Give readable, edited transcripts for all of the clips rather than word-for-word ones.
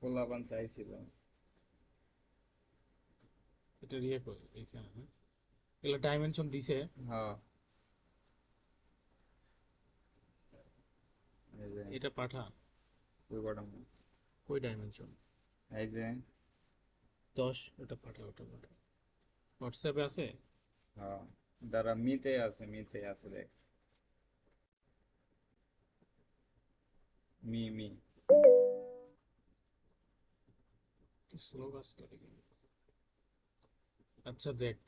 পোলাপান চাইছিল। এটা করি এইখানে, হ্যাঁ? এগুলো ডাইমেনশন দিছে। হ্যাঁ, এই যে এটা পাঠা। ওই পাঠানো। কই ডাইমেনশন? এই যে 10, ওটা পাঠা, ওটা পাঠা। হোয়াটসঅ্যাপে আছে? হ্যাঁ, দাঁড়া, মিতে আছে দেখ। মি। স্লো কাজ করে কিন্তু। আচ্ছা দেখ,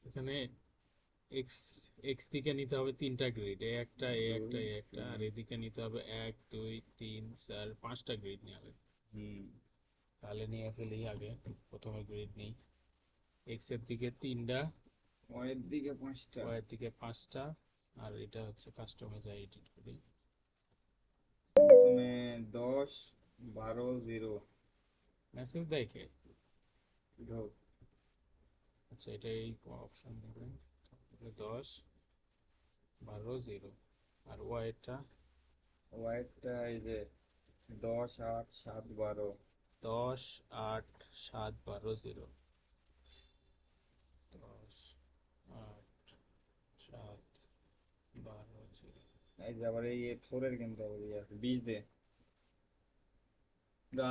এখানে এক্স এক্স দিকে নিতে হবে তিনটা গ্রিড, এ একটা, এ দুই একটা, এ একটা, তিন আর এদিকে নিতে হবে 1 2 3 4 5টা গ্রিড নিয়ে হবে। হুম। তাহলে নিয়ে ফেলি আগে। প্রথমে গ্রিড নেই। এক্স এর দিকে তিনটা, ওয়ের দিকে পাঁচটা। ওয়াই এর দিকে পাঁচটা। আর এটা হচ্ছে কাস্টমাইজ এডিট করি। প্রথমে 10 12 0 মেসেজ দেয় কে? ঢোক। আচ্ছা, এটা এই অপশন নেবে। 10 12 0। আর ওয়াইটা ওয়েরটা এই যে 10 8 7 12। 10 8 7 12 0। 10 8 7 12 0। এই যে আবার এই ফোরের কিন্তু আবার ইয়ে আছে, 20 দে।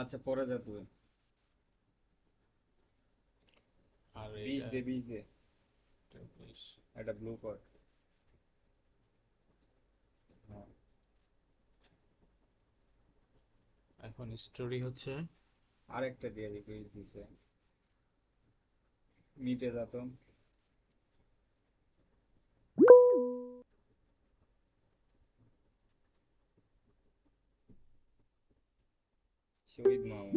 আচ্ছা, পরে যা তুই। আর 20 এটা দে, 20 দে। 24। এটা ব্লু কর। হ্যাঁ। এখন স্টোরি হচ্ছে আরেকটা দিয়ে দি, 20 দিছে। মিটে যা তো। শহীদ মাহমুদ,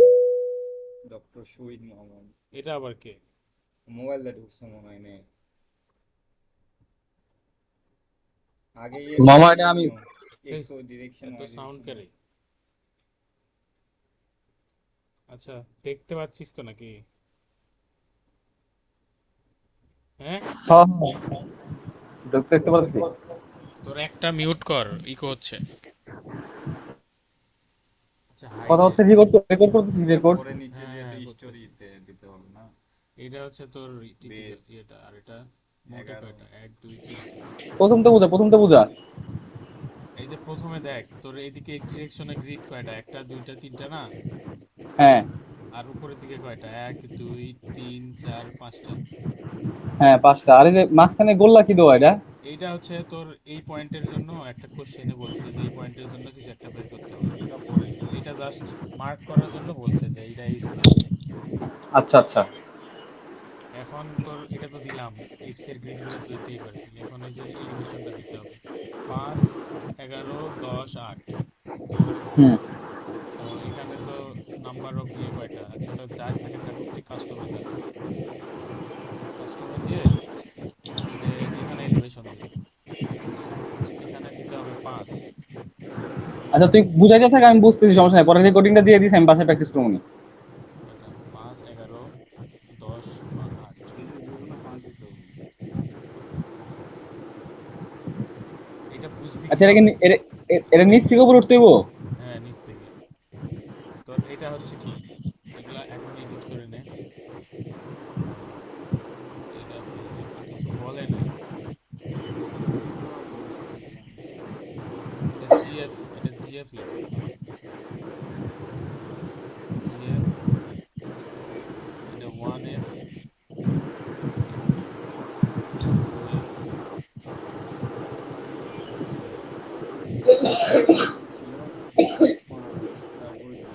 ডক্টর শহীদ মাহমুদ। এটা আবার কে? মোবাইলটা ঢুকছে মনে হয় নে। আগে ইয়ে মামা ঢুকছে এটা আমি। কিন্তু এই, এক্স ও ডিরেকশন এত ওয়াই সাউন্ড ডিরেকশন। করে। আচ্ছা, দেখতে পাচ্ছিস তো নাকি? হ্যাঁ। হ্যাঁ হ্যাঁ, দেখতে দেখতে পাচ্ছি। তোর একটা মিউট কর, ইকো হচ্ছে। আচ্ছা, হাই কথা দে। হচ্ছে, রেকর্ড রেকর্ড করতেছি, রেকর্ড। পরে নিচে হ্যাঁ দিয়ে তো হ্যাঁ, করতেছি। স্টোরিতে দিতে হবে না? এটা হচ্ছে তোর টিপিক্যাল বেস ইয়েটা, আর এটা মোটে 11। কয়টা? 1 2 3। প্রথমটা বুঝা। এই যে প্রথমে দেখ, তোর এইদিকে এক্স ডিরেকশনে গ্রিড কয়টা? একটা, দুইটা, তিনটা না? হ্যাঁ আর উপরের দিকে কয়টা? 1 2 3 4 5টা। হ্যাঁ, পাঁচটা। আর এই যে মাঝখানে গোল্লা কি দেওয়া এটা? এইটা হচ্ছে তোর এই পয়েন্টের জন্য একটা কোশ্চেনে বলছে যে এই পয়েন্টের জন্য কিছু একটা বের করতে বলবে। ওটা পরে। এটা জাস্ট মার্ক করার জন্য বলছে যে এইটা এই স্থান। আচ্ছা আচ্ছা। এখন তোর এটা তো দিলাম, এক্স এর গ্রিড গুলো তো দিতেই পারবি। এখন এই যে এলিভেশনটা দিতে হবে। 5 11 10 8। হুম। তো এখানে তো নাম্বার অফ ইয়ে কয়টা? আচ্ছা, ওটা যাই থাকে থাকুক, তুই কাস্টমে যা। কাস্টমে যেয়ে এই যে এখানে এলিভেশন দিবি। যে এখানে দিতে হবে 5। আচ্ছা, তুই বুঝাইতে থাক, আমি বুঝতেছি, সমস্যা নাই। পরে রেকর্ডিংটা দিয়ে দিস, আমি বাসায় প্র্যাকটিস করবো নি। কয়টা? 5 11 10 8। বেশি বুঝো না, 5 দিতে হবে। এটা বুঝবি আচ্ছা, কিভাবে? এটা নিচ থেকে উপরে উঠতে হইব? হ্যাঁ, নিচ থেকে। তোর এটা হচ্ছে কি, এগুলা এখন এডিট করে নে। এটা কি, এর তো কিছু বলে নাই। তো বলছে দেখলাম। এটা জিএফ লেখ। জিএফ, এটা 1F, 2F, 3F। কত ছিল? 5, তারপর কি?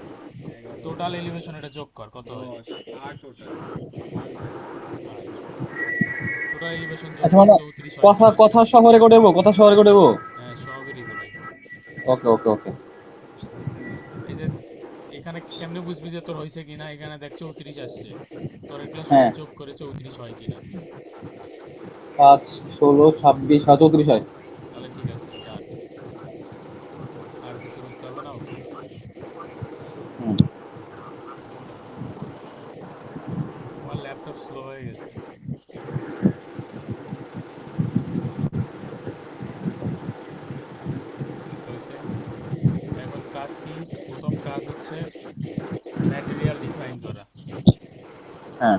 11 টোটাল এলিভেশন এটা যোগ কর, কত হয়? 10 8 টোটাল। 8 দিছিস তো? 8। টোটাল এলিভেশন যোগ আচ্ছা কর, মানে, 34 হয় কথা কিনা কথা সেটা দেখ। শহরে রেকর্ড হইব, কথা শহরে রেকর্ড হইব। হ্যাঁ, সবই রেকর্ড হইব। ওকে ওকে ওকে। হইছে না? এই যে এখানে কেমনে বুঝবি যে তোর হয়েছে কিনা? এখানে দেখ 34 আসছে। তোর এগুলো সব হ্যাঁ, যোগ করে 34 হয় কিনা। 5 16 26 34 হয়। তাহলে ঠিক আছে, ডান। আর কিছু করতে হবে না, ওকে। হুম। আমার ল্যাপটপ স্লো হয়ে গেছে। এই তো হয়েছে। এখন কাজ কি? প্রথম কাজ হচ্ছে ম্যাট্রিক্স হ্যাঁ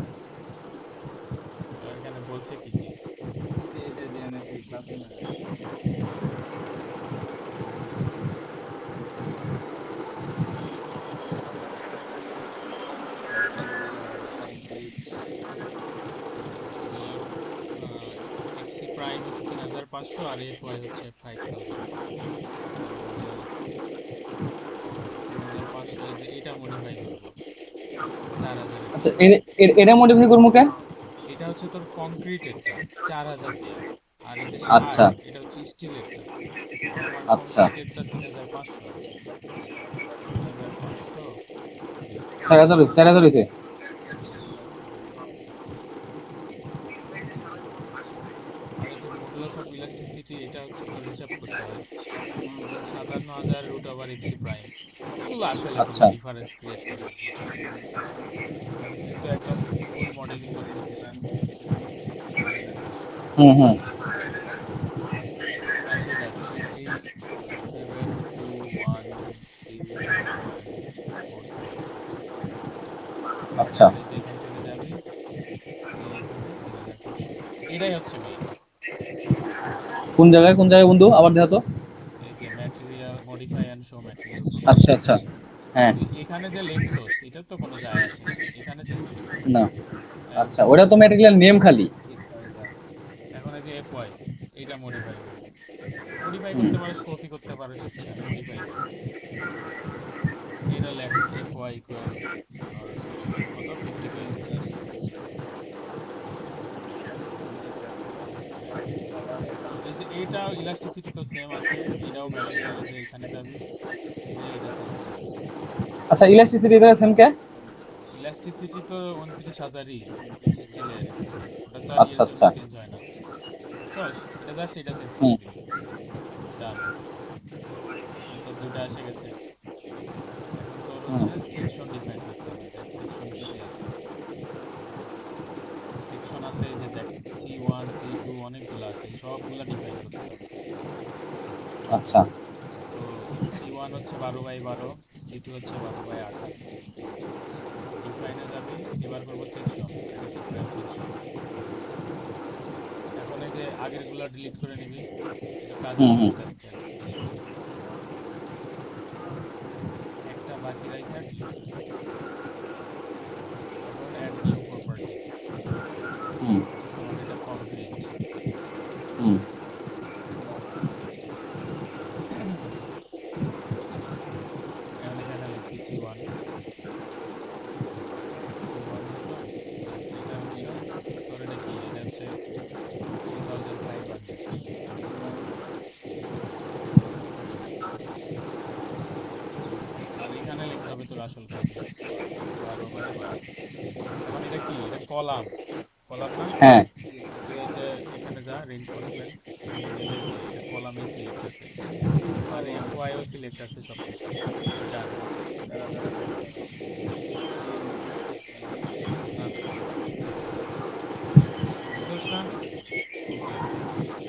এখানে বলছে কি কি এটা দিয়ে না তুই ক্লাসে না রেক্ট্যাঙ্গুলার স্যান্ডউইচ তোর এফসি প্রাইম হচ্ছে 3500 আর এফ ওয়াই হচ্ছে 5000, তাহলে 3500 এই যে এটা মডিফাই করব 4000 আচ্ছা এফসি। এটা মডিফাই করবো কেন? এটা হচ্ছে তোর কংক্রিটেরটা 4000 দেয়া, আর এই যে আচ্ছা 60 এটা হচ্ছে স্টিলেরটা। নর্মাল আচ্ছা কংক্রিটেরটা 3500, 3500 4,000 হয়েছে। ইস, আচ্ছা। আর এই যে মডুলাস অফ ইলাস্টিসিটি এটা হচ্ছে তোর হিসাব করতে হয় 57,000 রুট ওভার এফসি প্রাইম। এগুলো আসলে কোনো আচ্ছা ডিফারেন্স ক্রিয়েট করে না, বুঝছস? কারণ তুই তো একদম ফুল মডেলিং করতেছিস না। 4,500। পাশে দেখ 3372101475। আচ্ছা আর এই যে এখান থেকে যাবি এই এখানে 3500, এটাই হচ্ছে মেইন। কোন জায়গায় বন্ধু আবার দেখো তো। এই যে material modify and show materials আচ্ছা সেকশন, আচ্ছা হ্যাঁ তুই এখানে যে লেখছস এটার তো কোনো যায় আসে না, এখানে চেঞ্জ করবি। না এখন আচ্ছা ওটা তো ম্যাটেরিয়াল নেম খালি। এখন এই যে এফ ওয়াই এইটা মডিফাই করব, মডিফাই হুম করতে পারিস, কপি করতে পারিস, ইচ্ছা মডিফাই কর। এটা লেখ এফ ওয়াই ইকুয়াল আর সেকশন কত 52 ইঞ্চি। হ্যাঁ, এই যে এটা ইলাস্টিসিটি তো সেম আছে, এটাও ম্যাটেরিয়ালে যে এখানে যাবি যে এটা চেঞ্জ করবি। আচ্ছা ইলাস্টিসিটি এটা সেম কে? ইলাস্টিসিটি তো 29,000ই স্টিলের, ওটা তো আর আচ্ছা ইয়ের জন্য আচ্ছা চেঞ্জ হয় না, বুঝছস? এটা জাস্ট এটা চেঞ্জ করে হুম দিবি, ডান। এই তোর দুইটা এসে গেছে। এখন তোর হুম হচ্ছে সেকশন ডিফাইন করতে হবে, দেখ সেকশন কি কি আছে। সেকশন আছে এই যে দেখ C1 C2 অনেকগুলো আছে, সবগুলা ডিফাইন করতে হবে। আচ্ছা তো C1 হচ্ছে 12 বাই 12, C2 হচ্ছে 12 বাই 18। ডিফাইনে যাবি, এবার করব সেকশন, এটা কি প্রাইম সেকশন। এখন এই যে আগের গুলা ডিলিট করে নিবি, এটা কাজের হুম হুম সুবিধার্থে আর কি, একটা বাকি রাইখা ডিলিট করে দিবি। এখন অ্যাড নিউ প্রপার্টি, হুম আমার এটা কংক্রিট। হুম এখন এখানে লিখবি C1 লিখলাম। আর এটা হচ্ছে তোর এটা কি, এটা হচ্ছে 3500। আচ্ছা, আর এখানে লিখতে হবে তোর আসল কাহিনী 12 বাই 12। এখন এটা কি, এটা কলাম, কলাম না? হ্যাঁ তুই এই যে এখানে যা রিইনফোর্সমেন্ট, গেলে যে এটা কলামে সিলেক্ট আছে, আর এফ ওয়াই ও সিলেক্ট আছে, সবকিছু ডান। না না কিছু না, বুঝছস না? ওকে,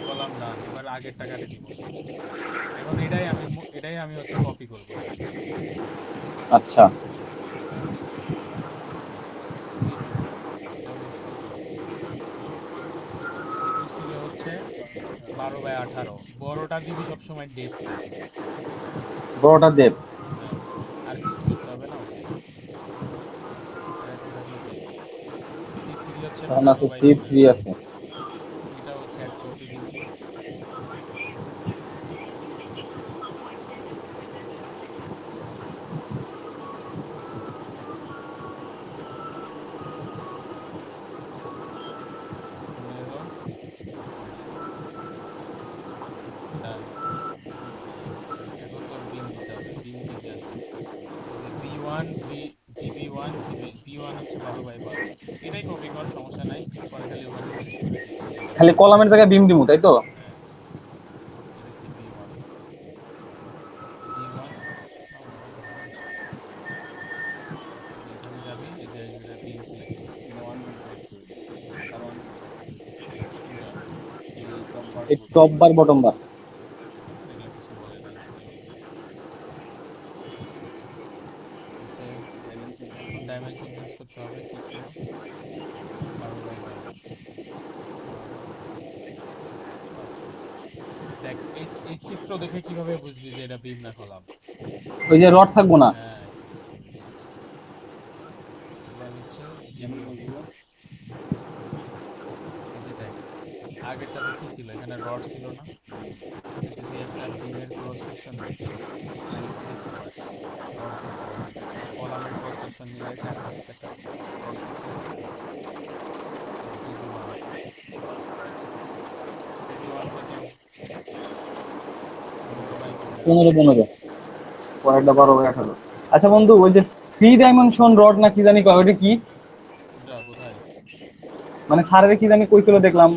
কলাম ডান, এবার আগের টাকাটা দিব। এখন এটাই আমি হচ্ছে কপি করব এখানে। আচ্ছা সি টু, এটা হলো সি টু। সি টু ছিল হচ্ছে 12 বাই 18, বড়টা দিবি সবসময় ডেপথে। বড়টা ডেপথ। হ্যাঁ, আর কিছু করতে হবে না, ওকে। আর এখন থাকলো ডেপথ। C3 হচ্ছে তখন পনেরো আছে বাই C3 পনেরো আছে। এটা হচ্ছে অ্যাড করতে দিবি। পনেরো আর পনেরো, ডান। এখন তোর বিম দিতে হবে, বিম কি কি আছে, এই যে B1 B1 হচ্ছে 12 বাই 12, এটাই কপি কর, সমস্যা নাই, পরে খালি ওখানে চেঞ্জ করে দিবি যে এটা খালি B1। কলামের জায়গায় বিম দিমু তাই তো? হ্যাঁ, এটা কি B1, B1 আমার নাম আসে না। এই যে এখানে যাবি, এই যে এটা বিম সিলেক্ট করবি, কোনটা? এই টপ বার বটম বার। এগুলা কিছু বলে নাই, এমনি। হইছে। এখন ডাইমেনশন চেঞ্জ করতে হবে, কি ছিল, সার্ভাইভাল। দেখ এই চিত্র দেখে কিভাবে বুঝবি যে এটা বিম না কলাম? ওই যে রড থাকবো না? হ্যাঁ, এই তো বুঝতে পেরেছিস। এবার হচ্ছে কেমন জিপিও। বুঝবো? এই যে দেখ, আগেরটাতে কি ছিল, এখানে রড ছিল না? তুই যদি একটা বিমের ক্রস সেকশন নিস, তাহলে কি দেখতে পাস? রড দেখতে পাবি। আর কলামের ক্রস সেকশন নিলে চারপাশে সেট আপ, তাহলে কি দেখতে পাবি? GB one. জিবি ওয়ান কত? 15 বাই 15। 15 পরেরটা 12 বাই 18। আচ্ছা বন্ধু, ওই যে 3 ডাইমেনশন রড না কি জানি কয়, ওটা কি? কোনটা কোথায়? মানে স্যারের কি জানি কইছিল, দেখলাম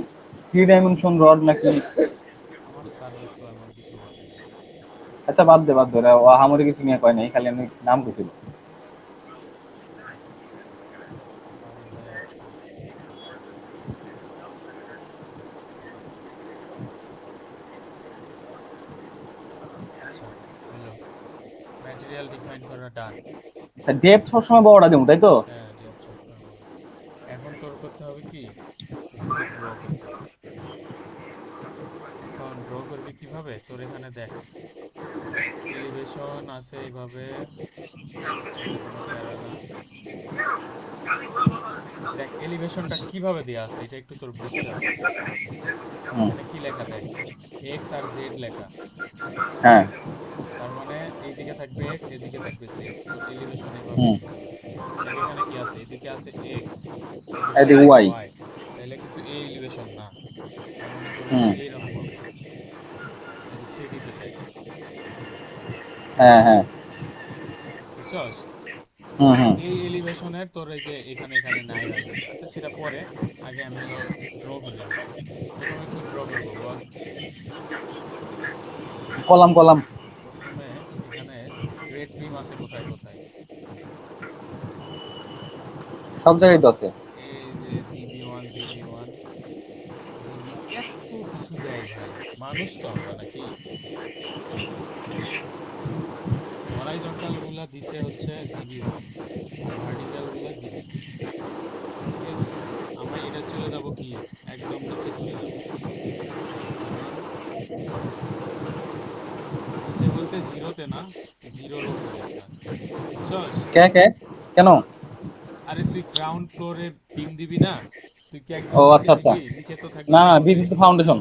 3 ডাইমেনশন রড নাকি। আমার স্যারের তো এমন কিছু বলে নাই। আচ্ছা বাদ দে বাদ দে, ওরা আহামরি কিছু নিয়ে কয় নাই, খালি আমি নাম কইছিল। 12 বাই 18। আচ্ছা, হলো। ম্যাটেরিয়াল ডিফাইন করা ডান। আচ্ছা, ডেপথ সবসময় বড়টা দেবো তাই তো? হ্যাঁ, ডেপথ সবসময় বড়। এখন তোর করতে হবে কি, এখানে ড্র করবি। এখন ড্র করবি কিভাবে, তোর এখানে দেখ এলিভেশন আছে এইভাবে। আচ্ছা, এটা কোনো প্যারা না। দেখ এলিভেশনটা কিভাবে দেয়া আছে এটা একটু তোর বুঝতে হবে। হুম। এখানে কি লেখা দেখ, এক্স আর জেড লেখা। হ্যাঁ। তার মানে এইদিকে থাকবে এক্স, এদিকে থাকবে জেড, তোর এলিভেশন এইভাবে হুম। দিতে হবে। দেখ এখানে কি আছে, এদিকে আছে এক্স, এদিকে এদিকে আছে ওয়াই। ওয়াই, তাহলে কিন্তু এই এলিভেশন না। তার মানে তোর এই যে হুম। এইরকম হবে, এই যে 3D তে দেখ, হ্যাঁ হ্ঁ। বুঝছস? হুম হুম। এই এলিভেশনের তোর এই যে এখানে এখানে নাই হয়ে যাবে। আচ্ছা সেটা পরে, আগে আমি হলো ড্র করি আমরা। প্রথমে কি ড্র করব বল? Column column. প্রথমে এখানে গ্রেড বিম আছে কোথায় কোথায়? সব জায়গায় তো আছে। এই যে জিবি 1, জিবি 1, জিবি, এত কিছু দেয় ভাই, মানুষ তো আমরা নাকি? হরাইজন্টাল গুলা দিছে হচ্ছে জিবি 1, আর ভার্টিক্যাল গুলা জিবি 2। ঠিক আছে, আমরা এটা চলে যাব কি, একদম নিচে চলে যাব। কারণ নিচে বলতে জিরোতে না, জিরোর ওপরে এটা, বুঝছস? কে কে? কেন? আরে তুই গ্রাউন্ড ফ্লোরে বিম দিবি না, তুই কি ও একদম নিচে আচ্ছা আচ্ছা। দিবি? নিচে তো থাকবে না না, জিরোতে। This is foundation.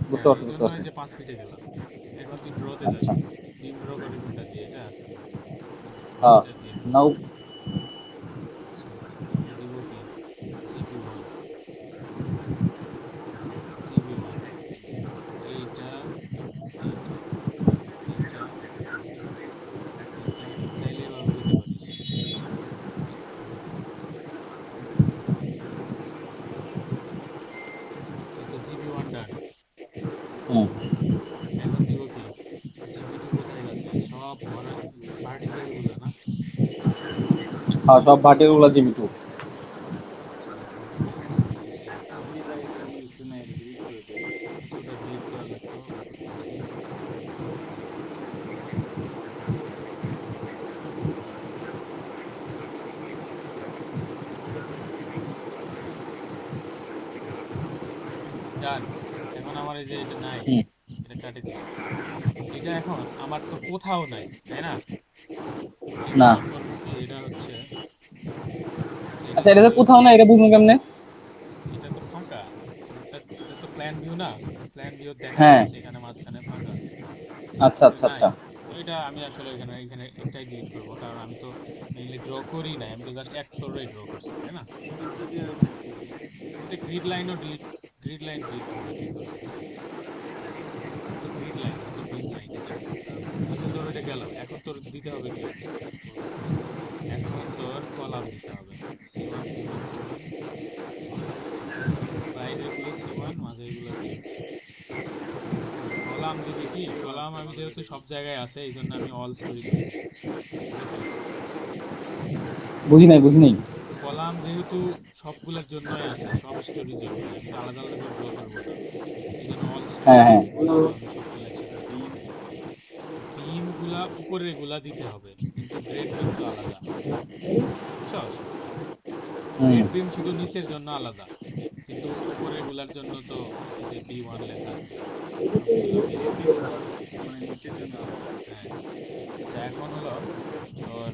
বুঝতে হ্যাঁ, পারছি এই বুঝতে জন্য পারছি। এই যে 5 ফিটে গেলাম। এখন তুই ড্রতে আচ্ছা। যাবি। বিম ড্র করে কোনটা দিয়ে, এটা হ্যাঁ। এটা দিয়ে। নাও। আচ্ছা, দিব কি, জিবি 1, জিবি 1, এইটা, এইটা, এইটা, এইটা, চাইলে এভাবে দিতে পারিস। এই তো জিবি 1 ডান। হুম। এখন দিব কি, জিবি 2 কোথায় গেছে, সব ভরা, ভার্টিক্যাল গুলা না? হ্যাঁ, সব ভার্টিয়াল গুলা জিবি 2। আচ্ছা, এখন দিব জিবি 2 জিবি 2। এই জায়গায় কোনো কিছু নাই, এটা ডিলিট করে দে। আচ্ছা, ওটা ডিলিট করা লাগতো, আমি করতেছি। ডান। এখন আমার এই যে এটা নাই, হুম। এটা কাটে দিলাম। এটা এখন আমার তো কোথাও নাই, তাই না? না। এখন করব কি, এটা হচ্ছে, আচ্ছা এটা আচ্ছা, তো এটা হলো, কোথাও না, এটা বুঝবো কেমনে? এটা তো ফাঁকা। তোরটা, এটা তো প্ল্যান ভিউ না? প্ল্যান ভিউ দেখা হ্যাঁ। যাচ্ছে এখানে মাঝখানে ফাঁকা, আচ্ছা এটা আচ্ছা নাই। আচ্ছা। তো এটা আমি আসলে এখানে এখানে একটাই ডিলিট করব, কারণ আমি তো মেইনলি ড্র করি নাই, আমি তো জাস্ট এক ফ্লোরেই ড্র করছি, তাই না? তিনটা দিয়ে ডিলিট করে দে। এটা গ্রিড লাইনও ডিলিট, গ্রিড লাইন ডিলিট করলে কি করবি? এটা তো গ্রিড লাইন, এটা তো বিম লাইনের ছবি। আচ্ছা তোর এটা গেল, এখন তোর দিতে হবে কি, এখন তোর কলাম দিতে হবে। সি1, সি1, সি1, সি2, সি2, বাইরের গুলো সি1, মাঝের গুলো সি2। কলাম দিবি কি, কলাম আমি যেহেতু সব জায়গায় আছে এই জন্য আমি অল স্টোরি দিব। ঠিক আছে, বুঝি নাই বুঝি নাই। কলাম যেহেতু সবগুলোর জন্যই আছে, সব স্টোরির জন্যই, আমি তো আলাদা আলাদা করে ড্র করব না, এই জন্য অল স্টোরি হ্যাঁ হ্যাঁ। দিব আমি সবগুলো একসাথে। বিম। বিম গুলা উপরের গুলা দিতে হবে, কিন্তু কিন্তু গ্রেড বিম তো আলাদা, বুঝছস? হুম। গ্রেড বিম শুধু নিচের জন্য আলাদা, কিন্তু উপরের গুলার জন্য তো এই যে B1 লেখা আছে, সবগুলো মিলে বি গ্রেড। ওয়ান মানে নিচের জন্য আলাদা। হ্যাঁ। আচ্ছা, এখন হলো তোর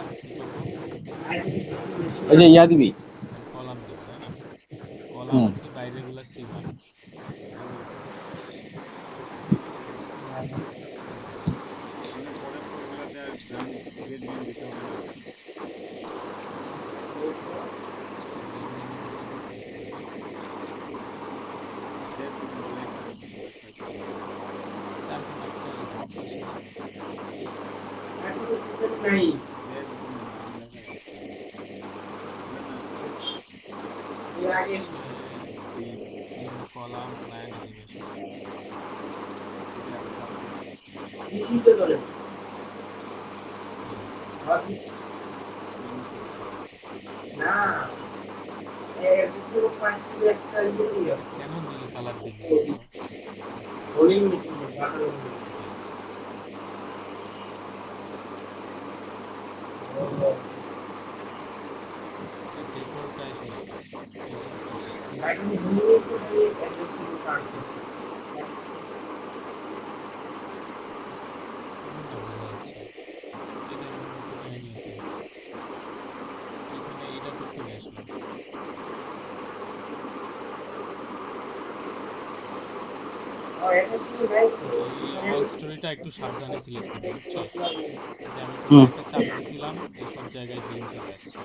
আমি কি করব, ওই যে ইয়া দিবি। আমি কলাম দিব, তাই না? কলাম হুম। কি বাইরের গুলা C1, C1, মানে পরের গুলাতে আর গ্রেড বিম দিতে হবে না। গ্রেড বিম গুলাতে সিলেক্ট করে দিই। দেড় পর্যন্ত লেখা লেখা কি? 4 একটা লেখা আছে আসলে। দেড় পর্যন্ত নাম লেখা আছে। এটা না, এটা হচ্ছে beam. Beam column plan elevation. এটা ফার্স্টে কি নিচে নিচে? এটা কেন নীল কালার দিলি বলতো? ওকে, এটা ডেকোরটাই সমস্যা, ডেকোর ঠিক আছে। দেখতেছি কেমন না বোঝা যাচ্ছে। এই দেখ এখানে কি কাহিনী আছে, এইখানে এটা থেকে আসলো। এই অল স্টোরিটা একটু সাবধানে সিলেক্ট করবি, বুঝছস? এই যে আমি হুম। প্রথমে একটা চাপ দিছিলাম, এই সব জায়গায় বিম চলে আসছে।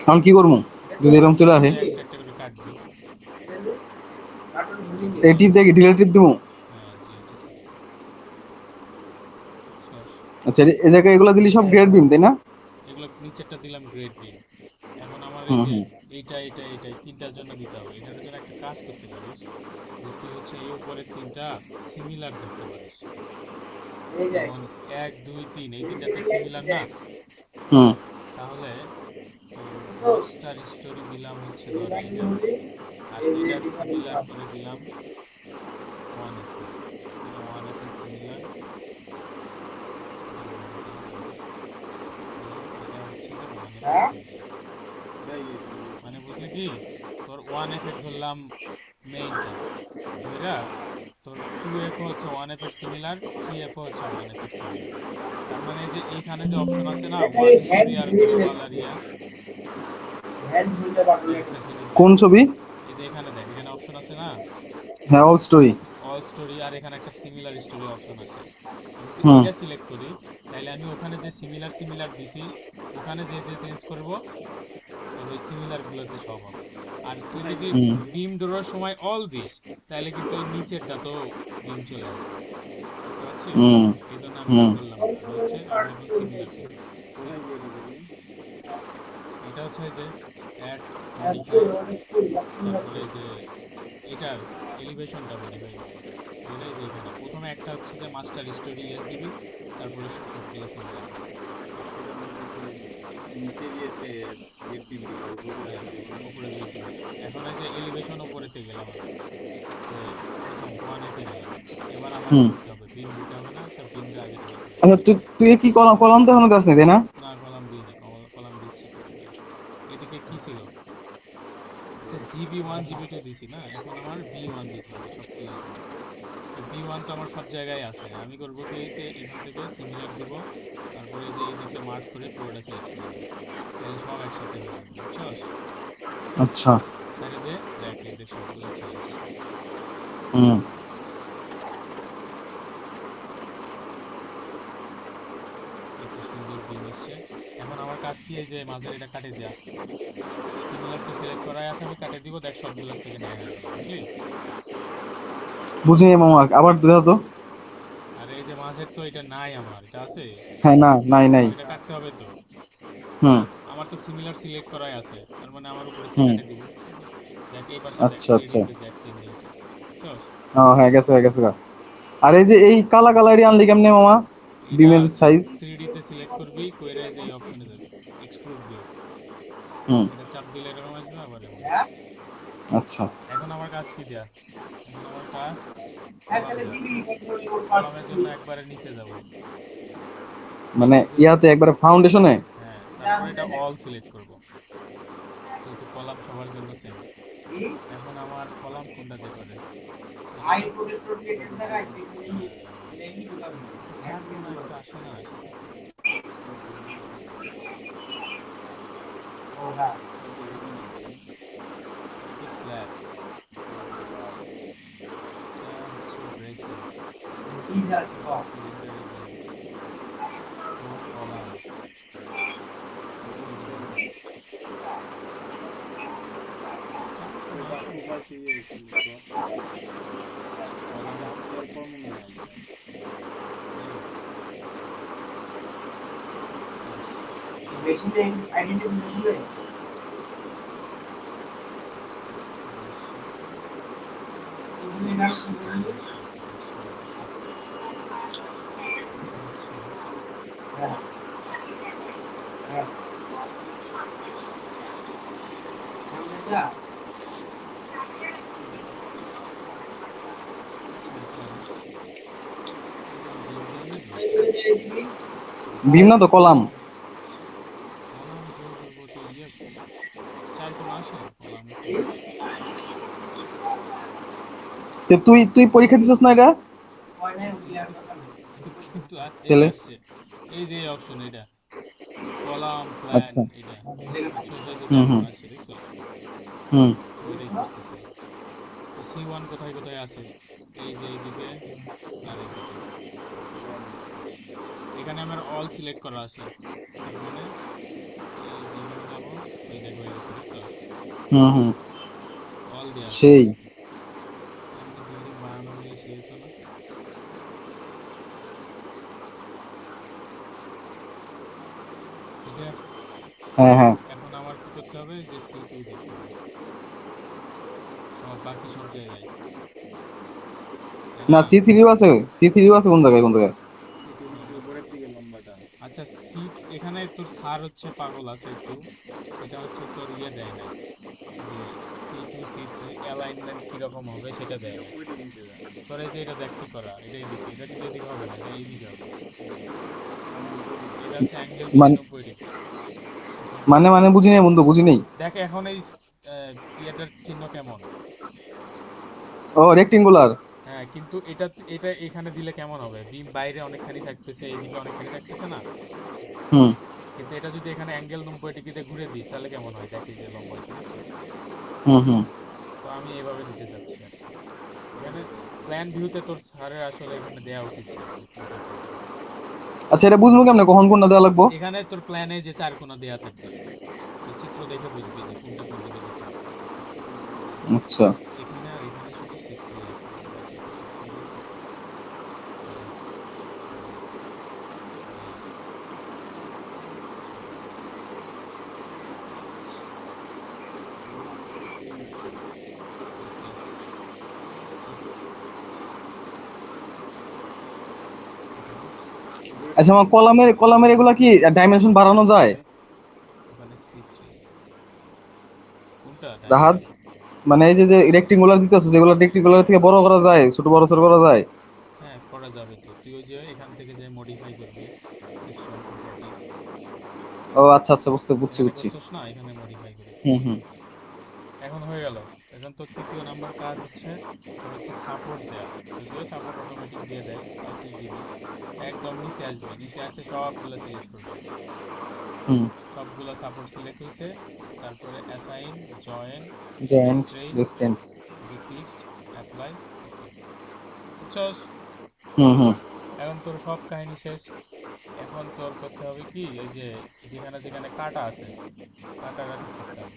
এখন কি করবো যদি এরকম চলে এই আসে? যে একটা একটা করে কাটবি। এই টিপ দেখি, ডিলেট টিপ দিব। হ্যাঁ, ডিলেটে চাপ, বুঝছস? আচ্ছা, এই জায়গায় এগুলো দিলি সব গ্রেড বিম, তাই না? এগুলো নিচেরটা দিলাম গ্রেড বিম। এখন আমার এই হুম যে হুম এইটা এই তিনটার জন্য দিতে হবে। এটার জন্য একটা কাজ করতে পারিস, যে তুই হচ্ছে এই উপরের তিনটা সিমিলার ধরতে পারিস। যেমন 1 2 3, এই তিনটা তো সিমিলার না? হুম তাহলে তোর মাস্টার স্টোরি দিলাম হচ্ছে ধর এইটা, আর এটার সিমিলার করে দিলাম 1F এর। এটা 1F এর সিমিলার, সিমিলার করে দিই 1F, দিয়ে এটা হচ্ছে যে 1F এর সিমিলার। এটাই এটাই মানে বুঝলি কি, তোর 1F এর ধরলাম মেইনটা, ধইরা তোর 2F হচ্ছে 1F এর সিমিলার, 3F হচ্ছে 1F এর সিমিলার। তার মানে এই যে এইখানে যে অপশন আছে না, ওয়ান স্টোরি আর গ্লোবাল আর ইয়া, এই একটা জিনিস দেখ। কোন ছবি? এই যে এখানে দেখ, এখানে অপশন আছে না, হ্যাঁ, অল স্টোরি। অল স্টোরি, আর এখানে একটা সিমিলার স্টোরি অপশন আছে। আমি যদি হুম এইটা সিলেক্ট করি, তাহলে আমি ওখানে যে সিমিলার সিমিলার দিছি, ওখানে যে যে চেঞ্জ করব, তোর ওই সিমিলার গুলোতে সব হবে। আর তুই যদি হুম বিম ড্রোর সময় অল দিস, তাহলে কিন্তু এই নিচেরটা তো বিম চলে আসবে, বুঝতে পারছিস? হুম এই জন্য আমি হুম এটা করলাম না, আমি হচ্ছে আমি এখন সিমিলার করব। কোথায় গিয়ে এটা করবি? এটা হচ্ছে এই যে অ্যাড মডিফাই, তারপরে এই যে এটার এলিভেশনটা মডিফাই করবি। করে এই যে এখানে প্রথমে একটা হচ্ছে যে মাস্টার স্টোরি ইয়েস দিবি, তারপরে সবগুলো সিমিলার দিবি। সেটা মানে কি নিচের ইয়েতে গ্রেড বিম দিব আর উপরে হ্যাঁ, দিব না? উপরে দিয়ে দিবি। এখন এই যে এলিভেশন উপরেতে গেলাম আমি, যে প্রথম 1F এ গেলাম। এবার আমার হুম। করতে হবে বিম দিতে হবে না, তা বিমটা আগে থেকে করে আচ্ছা, দিচ্ছি। তুই তুই কি কলাম কলাম তো এখনো দাস নি, তাই না? না, কলাম দিই নি, কলাম দিচ্ছি একটু পরে। এদিকে কি ছিল, আচ্ছা GB1 GB2 দিছি না, এখন আমার B1 দিতে হবে সব ক্লিয়ার করে। তো B1 তো আমার সব জায়গায় আছে, আমি করব কি, এই যে এখান থেকে সিমিলার দিব, তারপরে এই যে এইদিকে মার্ক করে পুরোটা সিলেক্ট করে দিব, তাহলে সব একসাথে হয়ে যাবে, বুঝছস? আচ্ছা। ছেড়ে দে, দেখ এই দেখ সবগুলো চলে আসছে। হুম। এই তো সুন্দর বিম এসছে। এখন আমার কাজ কি, এই যে মাঝের এটা কাটে দেয়া, সিমিলার তো সিলেক্ট করাই আছে, আমি কাটে দিব, দেখ সবগুলোর থেকে নেওয়া হয়ে গেল, বুঝলি? বুঝিনি মামা, আবার বুঝাও তো। আর এই যে মাঝের তো এটা নাই, আমার এটা আছে। হ্যাঁ, না, নাই তো নাই। এটা কাটতে হবে তো। হুম আমার তো সিমিলার সিলেক্ট করাই আছে, তার মানে আমার উপরে থেকে হুম। কাটে দিব। এই যে দেখ এই পাশে, দেখ আচ্ছা আচ্ছা। গ্রেডিং দেখ চেঞ্জ হয়েছে, বুঝছস? ও হ্যাঁ, গেছে গেছে গা। আর এই যে এই কালা কালারই আনলি কেমনে মামা? এটা বিমের তুই সাইজ। 3D তে সিলেক্ট করবি, কইরা যে এই অপশনে যাবি, এক্সট্রুড ভিউ, হুম। এটা চাপ দিলে এরকম আসবে, আবার এমন। আচ্ছা। এখন আমার কাজ কি দেয়া, এখন আমার কাজ কলাম দেয়া। কলামের জন্য একবারে নিচে যাব, মানে ইয়াতে একবারে ফাউন্ডেশনে। হ্যাঁ, তারপরে এটা অল সিলেক্ট করব, যেহেতু কলাম সবার জন্য সেম। এখন আমার কলাম কোনটাতে করে, চার কোনা একটু আসে না সেটা। এটা তো স্ল্যাব, এটা হচ্ছে ব্রেসিং, এটা সিলিন্ডারে বিম, ফ্লোর কলাম, সিডি বিম, চার কোনা কলাম তাই পাশ, পাশ চলে আসছে, মাইনাস করতে আসছে, মাইনাসটা করতেছে। এখন হচ্ছে চার কোনা, এটা কি বিম দেয় নাকি? বিম না তো কলাম। কলাম ড্র করবো তো ইয়ে, চার কোনা আসে কলামের সাথে। তো তুই তুই পরীক্ষা দিছিস না এটা? দিছি, কিন্তু এই তাহলে আসছে, এই যে অপশন এটা, কলাম প্ল্যান আচ্ছা। এটা, দেখছো এই যে হুম চার হুম কোনা আসছে, দেখছো? হুম। ওইটাই খুঁজতেছিলাম। তো C1 কোথায় কোথায় আছে, এই যে এইদিকে আর এইদিকে, এখানে আমার অল সিলেক্ট করা আছে, তার মানে এই যেখানে যাব, ওই দেখ হয়ে গেছে, দেখছো? হুম হুম। অল দেয়া আছে সেই। অলরেডি। এমনি বিল্ডিং বানানো গেলে সেই হতো না? বুঝছে? হ্যাঁ হ্যাঁ। এখন আমার কি করতে হবে, যে C2 দিতে হবে সব, বাকি সব জায়গায়, তাই না না? C3ও আছে, C3ও আছে কোন জায়গায় কোন জায়গায়। আচ্ছা, সিট এখানে তোর স্যার হচ্ছে পাগল আছে একটু, সেটা হচ্ছে তোর ইয়ে দেয় নাই, যে C2 C3 অ্যালাইনমেন্ট কিরকম হবে সেটা দেয় নাই। তোর এই যে এটা দেখ কি করা, এটা এদিকে, এটা কিন্তু এদিকে হবে না, এটা এইদিকে হবে। এটা হচ্ছে অ্যাঙ্গেল মানে 90 ডিগ্রি। এখন মানে মানে বুঝি নাই বন্ধু, বুঝি নাই। দেখ এখন এই ইয়েটার চিহ্ন কেমন? ও রেক্টেঙ্গুলার। হ্যাঁ, কিন্তু এটা এটা এখানে দিলে কেমন হবে, বিম বাইরে অনেকখানি থাকতেছে, এইদিকে অনেকখানি থাকতেছে না? হুম কিন্তু এটা যদি এখানে অ্যাঙ্গেল 90 ডিগ্রিতে ঘুরে দিস তাহলে কেমন হয়, দেখ এই যে লম্বা হয়েছে, দেখছস? হুম হুম। তো আমি এইভাবে দিতে চাচ্ছি আর কি। এখানে প্ল্যান ভিউতে তোর স্যারের আসলে এখানে দেয়া উচিত ছিল যে কোনটা করবে। আচ্ছা এটা বুঝবো কেমনে কখন কোনটা দেওয়া লাগবো? এখানে তোর প্ল্যানে যে চার কোণা দেয়া থাকবে, তুই চিত্র দেখে বুঝবি যে কোনটা কোন দিকে দিতে হবে। আচ্ছা। এখানে আর এখানে শুধু C3 আছে, আর বাকিতে সব জায়গায় C2। এই এই এই 4 5 দেখতেছি, এই 6 এখানে আচ্ছা আমার কলামের কলামের এগুলা কি ডাইমেনশন বাড়ানো যায়? ওখানে C3 কোনটা রাহাত, ডাইমেনশন? মানে এই যে যে রেক্টেঙ্গুলার দিতেছো, যেগুলো রেক্টেঙ্গুলার থেকে বড় করা যায়, ছোট বড় ছোট করা যায়। হ্যাঁ, করা যাবে তো, তুই ওই যে এখান থেকে যে মডিফাই করবি, সেকশন প্রপার্টিজ, ও আচ্ছা আচ্ছা, বুঝছি এখানে বুঝছি। করছস না, এখানে মডিফাই করে হুম দিবি। হুম। এখন হয়ে গেল। এখন তোর তৃতীয় নাম্বার কাজ হচ্ছে, তোর হচ্ছে সাপোর্ট দেয়া, যদিও সাপোর্ট অটোমেটিক দিয়ে দেয়, তাও তুই দিবি। একদম নিচে আসবি, নিচে আসে সবগুলা সিলেক্ট করবি, হুম। সবগুলা সাপোর্ট সিলেক্ট হয়েছে। তারপরে assign, join, joint restrain, distance. এই যে ফিক্সড, অ্যাপ্লাই, ওকে, বুঝছস? হুম হুম। এখন তোর সব কাহিনী শেষ। এখন তোর করতে হবে কি, এই যে যেখানে যেখানে কাটা আছে, কাটাটা ঠিক করতে হবে।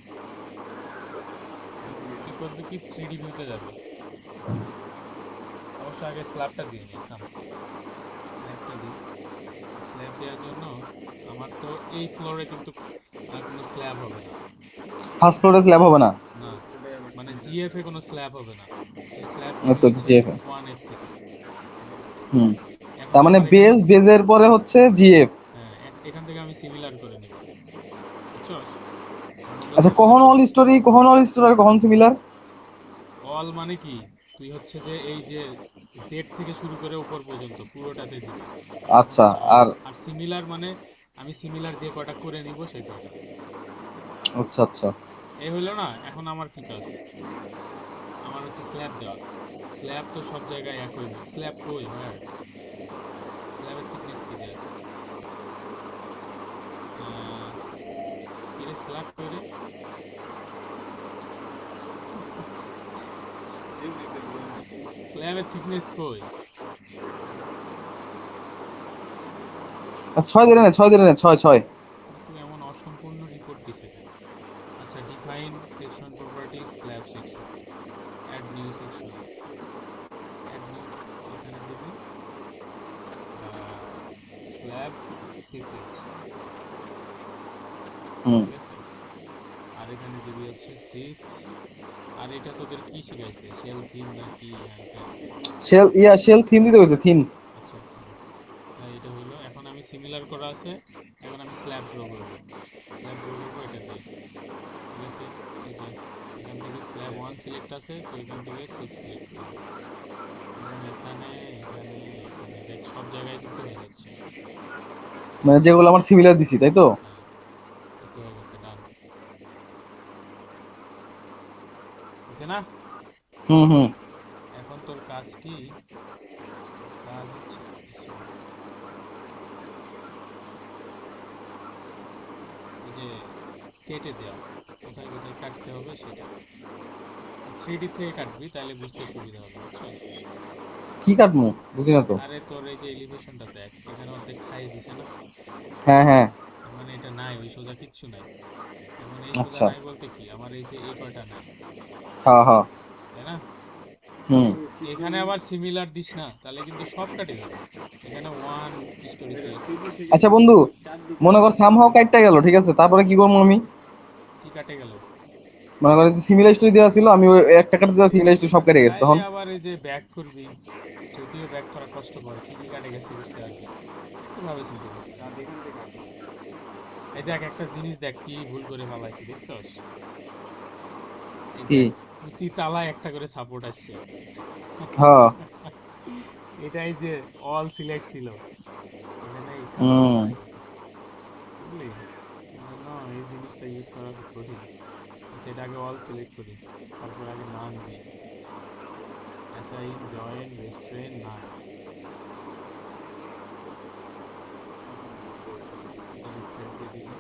তুই করবি কি, 3D ভিউতে যাবি। অবশ্য আগে স্ল্যাবটা দিয়ে নিই, থাম, স্ল্যাবটা দিই। স্ল্যাব দেওয়ার জন্য আমার তো এই ফ্লোরে কিন্তু কোনো স্ল্যাব হবে না। ফার্স্ট ফ্লোরে স্ল্যাব হবে না? না, মানে জিএফ এ কোনো স্ল্যাব হবে না। তুই স্ল্যাব ওই নিবি তো হচ্ছে জিএফ। 1F থেকে। হুম। এখন তার মানে আমার এখানে বেজ, বেজের পরে হচ্ছে জিএফ। হ্যাঁ, এখান থেকে আমি সিমিলার করে নিব, বুঝছস? অন্যগুলো আচ্ছা সিমিলার কখন করব। অল স্টোরি, কখন অল স্টোরি আর কখন সিমিলার? অল মানে কি, তুই হচ্ছে যে এই যে জেড থেকে শুরু করে উপর পর্যন্ত পুরোটাতে দিবি। এখন আচ্ছা। হচ্ছে আর আর সিমিলার মানে আমি সিমিলার যে কয়টা করে নিব সেই কয়টা। আচ্ছা আচ্ছা। এই হইলো না, এখন আমার কি কাজ? আমার হচ্ছে স্ল্যাব দেওয়া। স্ল্যাব তো সব জায়গায় এক হইব। স্ল্যাব কই হয়? স্ল্যাবের থিকনেস কি দেয়া আছে? আহ, কি রে স্ল্যাব কই রে? এমনি একটা দিলাম নাকি? স্ল্যাবের থিকনেস কই? 6 দিলে না, 6 দিলে না, 6 6। কিন্তু এমন অসম্পূর্ণ রিপোর্ট দিছে কেন? আচ্ছা, define section properties slab section, add new section, add new, এখানে দিবি স্ল্যাব 6 ইঞ্চ, হুম। ঠিক আছে? আর এখানে দিবি হচ্ছে 6। আর এটা তোদের কি শিখাইছে, শেল থিম নাকি হ্যান ত্যান? শেল থিম দিতে হয়েছে, থিম। আচ্ছা ঠিক আছে, তাই এটা হইলো। এখন আমি সিমিলার করা আছে, এখন আমি স্ল্যাব ড্র করব। স্ল্যাব ড্র করব এটা দিয়ে, ঠিক আছে? এই যে এখান থেকে স্ল্যাব 1 সিলেক্ট আছে, তো এখান থেকে 6 সিলেক্ট করব, এবং এখানে এখানে এখানে দেখ সব জায়গায় কিন্তু হয়ে যাচ্ছে মানে স্ল্যাব। যেগুলো আমার সিমিলার দিছি, তাই তো? হ্যাঁ, এই তো হয়ে গেছে, ডান। বুঝছে না? হুম হুম। এখন তোর কাজ কি? তোর কাজ হচ্ছে কিছু ওই যে কেটে দেওয়া, কোথায় কোথায় কাটতে হবে সেটা। 3D থেকে কাটবি, তাহলে বুঝতে সুবিধা হবে, বুঝছস? কি কাটবো? বুঝি না তো। আরে তোর এই যে এলিভেশনটা দেখ, এখানে অর্ধেক খাই দিছে না? হ্যাঁ হ্যাঁ। তার মানে এটা নাই, ওই সোজা কিচ্ছু নাই। তার মানে এই সোজা আচ্ছা। নাই বলতে কি, আমার এই যে এই কয়টা নাই, হ্যাঁ হ্যাঁ। তাই না? হুম। তো চিত্র এখানে আবার সিমিলার দিস না, তাহলে কিন্তু সব কাটে যাবে। এখানে ওয়ান স্টোরি এটা সিলেক্ট, 3D থেকে আচ্ছা যদি বন্ধু, চার দিক মনে কর কাটতে হয় সামহাও তাহলে কাটটা গেল, ঠিক আছে, তারপরে কি করবো আমি? কি কাটে গেল? মনে করেন যে সিমিলার স্টোরি দেওয়া ছিল, আমি ওই একটা কাটতে দেওয়া সিমিলার স্টোরি সব কেটে গেছে তাইলে তখন। আবার এই যে ব্যাক করবি, যদিও ব্যাক করা কষ্টকর, কি কি কাটে গেছে বুঝতে পারবি, একটু ভাবে চিন্তে করতে হবে। রাত এখান থেকে কাটো। এই দেখ একটা জিনিস, দেখ কি ভুল করে ফালাইছি, দেখছস? এই কি? দেখ, প্রতি তালায় একটা করে সাপোর্ট আসছে। হ্যাঁ। এটাই যে অল সিলেক্ট ছিল, এখানে এই সাপোর্টটা হুম। হয়ে গেছে, বুঝলি? এই জন্য এই জিনিসটা ইউজ করা খুব কঠিন। আচ্ছা, এটা আগে অল সিলেক্ট করি, তারপর আগে নান দিই, অ্যাসাইন জয়েন রেস্ট্রেন নান, এটা রিফ্রেশ দিয়ে দিলাম।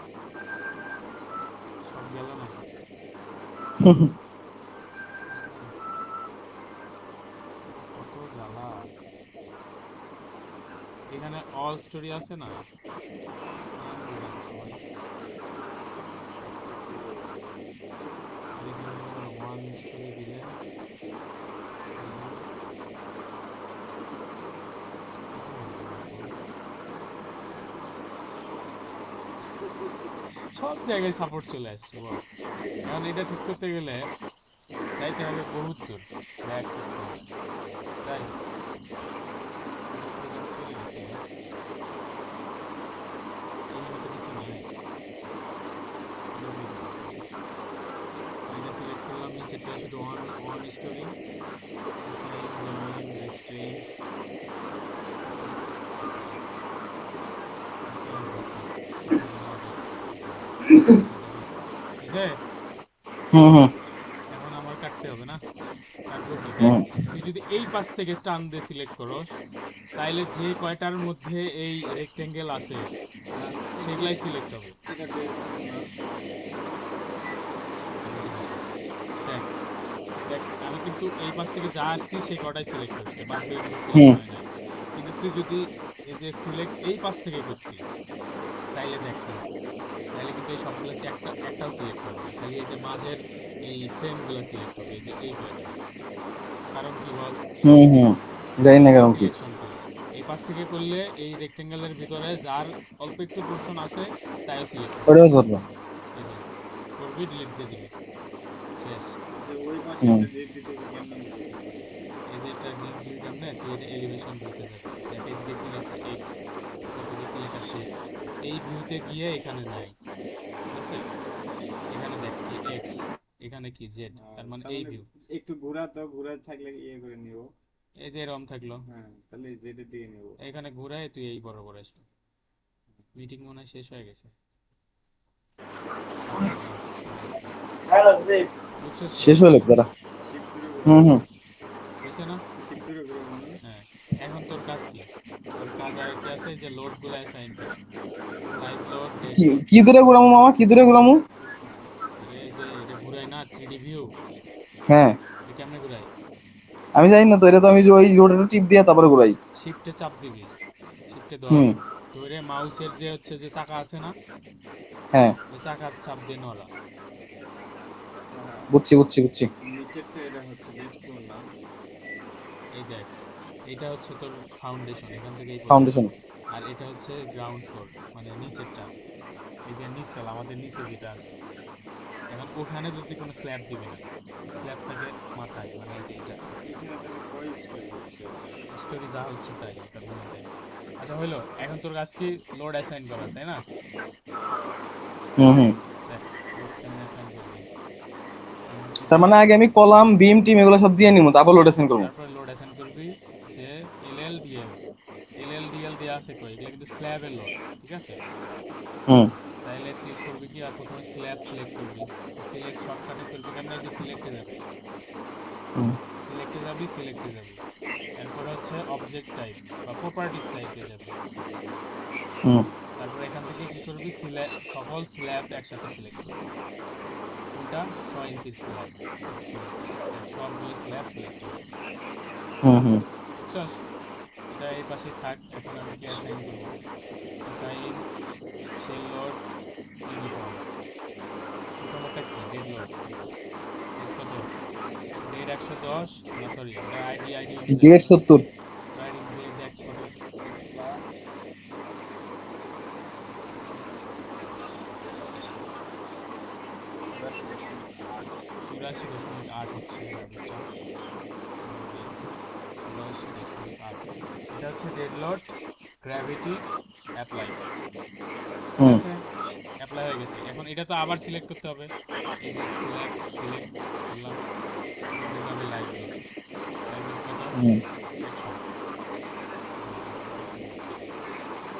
সব গেল নাকি? বুঝলি? এটা কত জ্বালা। এখানে অল স্টোরি আছে না, নান দিলাম তো ভাই, আর এখানে ধর ওয়ান স্টোরি দিলে, দিলাম, এটা হইলো না তো। সব জায়গায় সাপোর্ট চলে আসছে বল। এখন এটা ঠিক করতে গেলে যাইতে হবে বহুত দূর, ব্যাক করতে হবে, তাই ব্যাক করে আমি চলে গেছি আবার। এইখানে তো কিছু নাই, কিভাবে এটা করতে হবে? এটা সিলেক্ট করলাম, নিচেরটায় শুধু one one storey, assign join restraint, okay আর হয়েছে, কিছু দিলেও হবে, এটা হয়েছে, হয়েছে। হুম হুম এখন আমার কাটতে হবে না? কাটবো কি দেখ, হুম। তুই যদি এই পাশ থেকে টান দিয়ে সিলেক্ট করস, তাইলে যে কয়টার মধ্যে এই রেক্টেঙ্গেল আছে আর সেগুলাই সিলেক্ট হবে। এটাতে থাকবো না। এটা দেখে দেখ, দেখ, দেখ আমি কিন্তু এই পাশ থেকে যা আসছি সেই কটাই সিলেক্ট হয়েছে, বাদ বাকি কিছু সিলেক্ট হুম। হয় নাই। কিন্তু তুই যদি এই যে সিলেক্ট এই পাশ থেকে করতি, তাইলে দেখ কি হতো, তাইলে কিন্তু এই সবগুলো একটাও সিলেক্ট হবে না, খালি এই যে মাঝের এই ফ্রেমগুলো সিলেক্ট হবে, এই যে এই কয়টা। কারণ কি বল? হুম হুম। জানি না এই যে কারণ কি। সিলেকশন টুল, এই পাশ থেকে করলে এই রেক্টেঙ্গেলের ভিতরে যার অল্প একটু পোর্শন আছে তাইও সিলেক্ট হবে। ওটাও ধরবো। এই যে করবি, ডিলিট দিয়ে দিবি, শেষ। আচ্ছা ওই পাশে হুম। একটা ডেট দিতে হবে, কেমনে বুঝবো তাহলে? এই যে এটা ডিলিট দিবি কেমনে, তুই এটা এলিভেশন ভিউতে যাবি, দেখ এদিকে কি লেখা এক্স, উপর দিকে কি লেখা 6, এই ভিউতে গিয়ে এখানে নাই, ঠিক আছে? এখানে দেখ কি এক্স, এখানে কি জেড, তার মানে তার এই মানে ভিউ। একটু ঘোরা তো, ঘোরা থাকলে ইয়ে করে নিব। এই যে এরকম থাকলো, হ্যাঁ, তাহলে যেটা দিয়ে নিব। এখানে ঘুরাই তুই এই বরাবর আসবি। মিটিং মনে হয় শেষ হয়ে গেছে। আচ্ছা যা, চলে আসবি। বুঝছিস তো? শেষ হলো দাঁড়া। শিফট করে ঘোরা, হুম হুম। হয়েছে না? শিফট করে ঘোরা মানে। হ্যাঁ। এখন তোর কাজ কি? তোর কাজ আর কি আছে, যে লোড গুলো অ্যাসাইন করা, লাইভ লোড, ডেড কি লোড। কি দূরে ঘুরামু মামা, কি দূরে ঘুরামু? আরে এই যে এটা ঘুরাই না 3D ভিউ, হ্যাঁ, এটা কেমনে ঘুরাই? আমি জানি না তো, এটা তো আমি যে ওই রোডের টিপ দিয়ে তারপরে ঘুরাই। শিফটে চাপ দিবি, শিফটে ধর, হুম। ধরে মাউসের যে হচ্ছে যে চাকা আছে না, হ্যাঁ, ওই চাকার চাপ দিয়ে নড়া। বুঝছি বুঝছি বুঝছি। নিচেরটা এটা হচ্ছে বেস ফ্লোর না। এই দেখ, এইটা হচ্ছে তোর ফাউন্ডেশন, এখান থেকে এই পর্যন্ত। ফাউন্ডেশন। আর এটা হচ্ছে গ্রাউন্ড ফ্লোর, মানে নিচেরটা, এই যে নিচতলা আমাদের নিচে যেটা আছে। এখন ওখানে তো তুই কোনো স্ল্যাব দিবি না, স্ল্যাব থাকে মাথায়, মানে এই যে এটা। এখানে তাহলে কয় স্টোরি হচ্ছে? স্টোরি যা হচ্ছে তাই, এটা গুনে দেখ। আচ্ছা হইলো, এখন তোর কাজ কি? লোড অ্যাসাইন করা, তাই না? হুম হুম। দেখ লোড কেমনে অ্যাসাইন করবি। এই তার যে মানে আগে আমি কলাম বিম টিম এগুলো সব দিয়ে নিবো, তারপর লোটেশন করবো। তারপরে লোড অ্যাসাইন করবি, যে এলএলডিএল, এলএলডিএল দেওয়া আছে কই, এগুলো কিন্তু স্ল্যাবের লোড, ঠিক আছে? হুম তাইলে ক্লিক করবি কি, আর প্রথমে স্ল্যাব সিলেক্ট করবি। তো সিলেক্ট শর্টকাটে করবি কেমনে, এই যে সিলেক্টে যাবি, হুম সিলেক্টে যাবি, সিলেক্টে যাবি। এরপরে হচ্ছে অবজেক্ট টাইপ বা প্রপার্টিস টাইপে যাবি। হুম তারপর এখান থেকে কি করবি, সকল স্ল্যাব একসাথে সিলেক্ট করবি। কোনটা? 6 ইঞ্চির স্ল্যাব, এই যে সিলেক্ট, দেখ সবগুলো স্ল্যাব সিলেক্ট হয়ে গেছে। হুম হুম। বুঝছস? এটা এই পাশেই থাক, এখন আমি কি অ্যাসাইন করব। Assign shell load uniform. প্রথমেরটা কি, ডেড লোড, ডেড কত, ডেড 110, না সরি, ওটা আইডি আইডি অনুযায়ী, 170। রাইডিং ডেড দেখ কত, প্লাস 84.8। 84.8 হচ্ছে আমাদেরটা, এই 84.8। এটা হচ্ছে ডেড লোড, গ্র্যাভিটি, অ্যাপ্লাই। ঠিক হুম আছে, অ্যাপ্লাই হয়ে গেছে। এখন এটা তো আবার সিলেক্ট করতে হবে, এই যে স্ল্যাব সিলেক্ট করলাম। এখন এটা হবে লাইভ লোড, লাইভ লোড কত, hmm 100,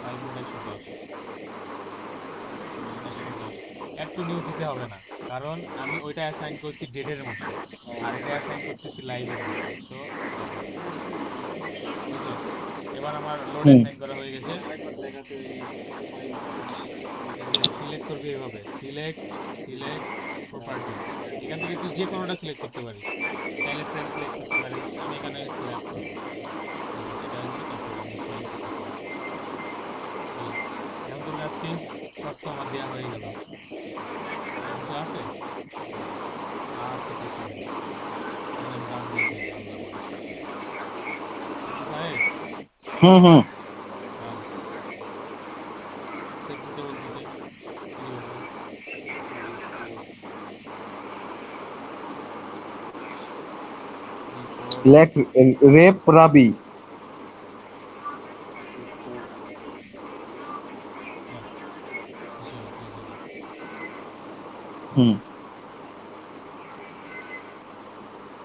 live load 110, 110। Add to new দিতে হবে না, কারণ আমি ওইটা অ্যাসাইন করছি ডেটের মধ্যে, আর এটা অ্যাসাইন করতেছি লাইভের মধ্যে, সো হবে না। বুঝছো? এবার আমার লোড হুম। অ্যাসাইন করা হয়ে গেছে। আরেকবার দেখাতো এই 6 ইঞ্চির নিচে কি সিলেক্ট এই যে করবো? সিলেক্ট করবি এইভাবে, সিলেক্ট, সিলেক্ট, প্রপার্টিস। এখান থেকে তুই যে কোনোটা সিলেক্ট করতে পারিস, চাইলে ফ্রেম সিলেক্ট করতে পারিস, আমি এখানে স্ল্যাব করব। এই যে এটা হইলো, তারপর আমি 6 ইঞ্চিটা সিলেক্ট করব। হইলো। এখন তোর কাজ কি? শর্ত তো আমার দেওয়া হয়ে গেল, আর কিছু আছে? আর তো কিছু নাই। এখন আমি রান দিয়ে দিই, আল্লাহ ভরসা। আর কিছু আয়ে? হুম হুম। রান সেভ দিতে বলতেছে, কি দিব কো? Report, report. লেখ রেপ রাবি। রিপোর্ট। হ্যাঁ, কিছু লিখে দে। হুম।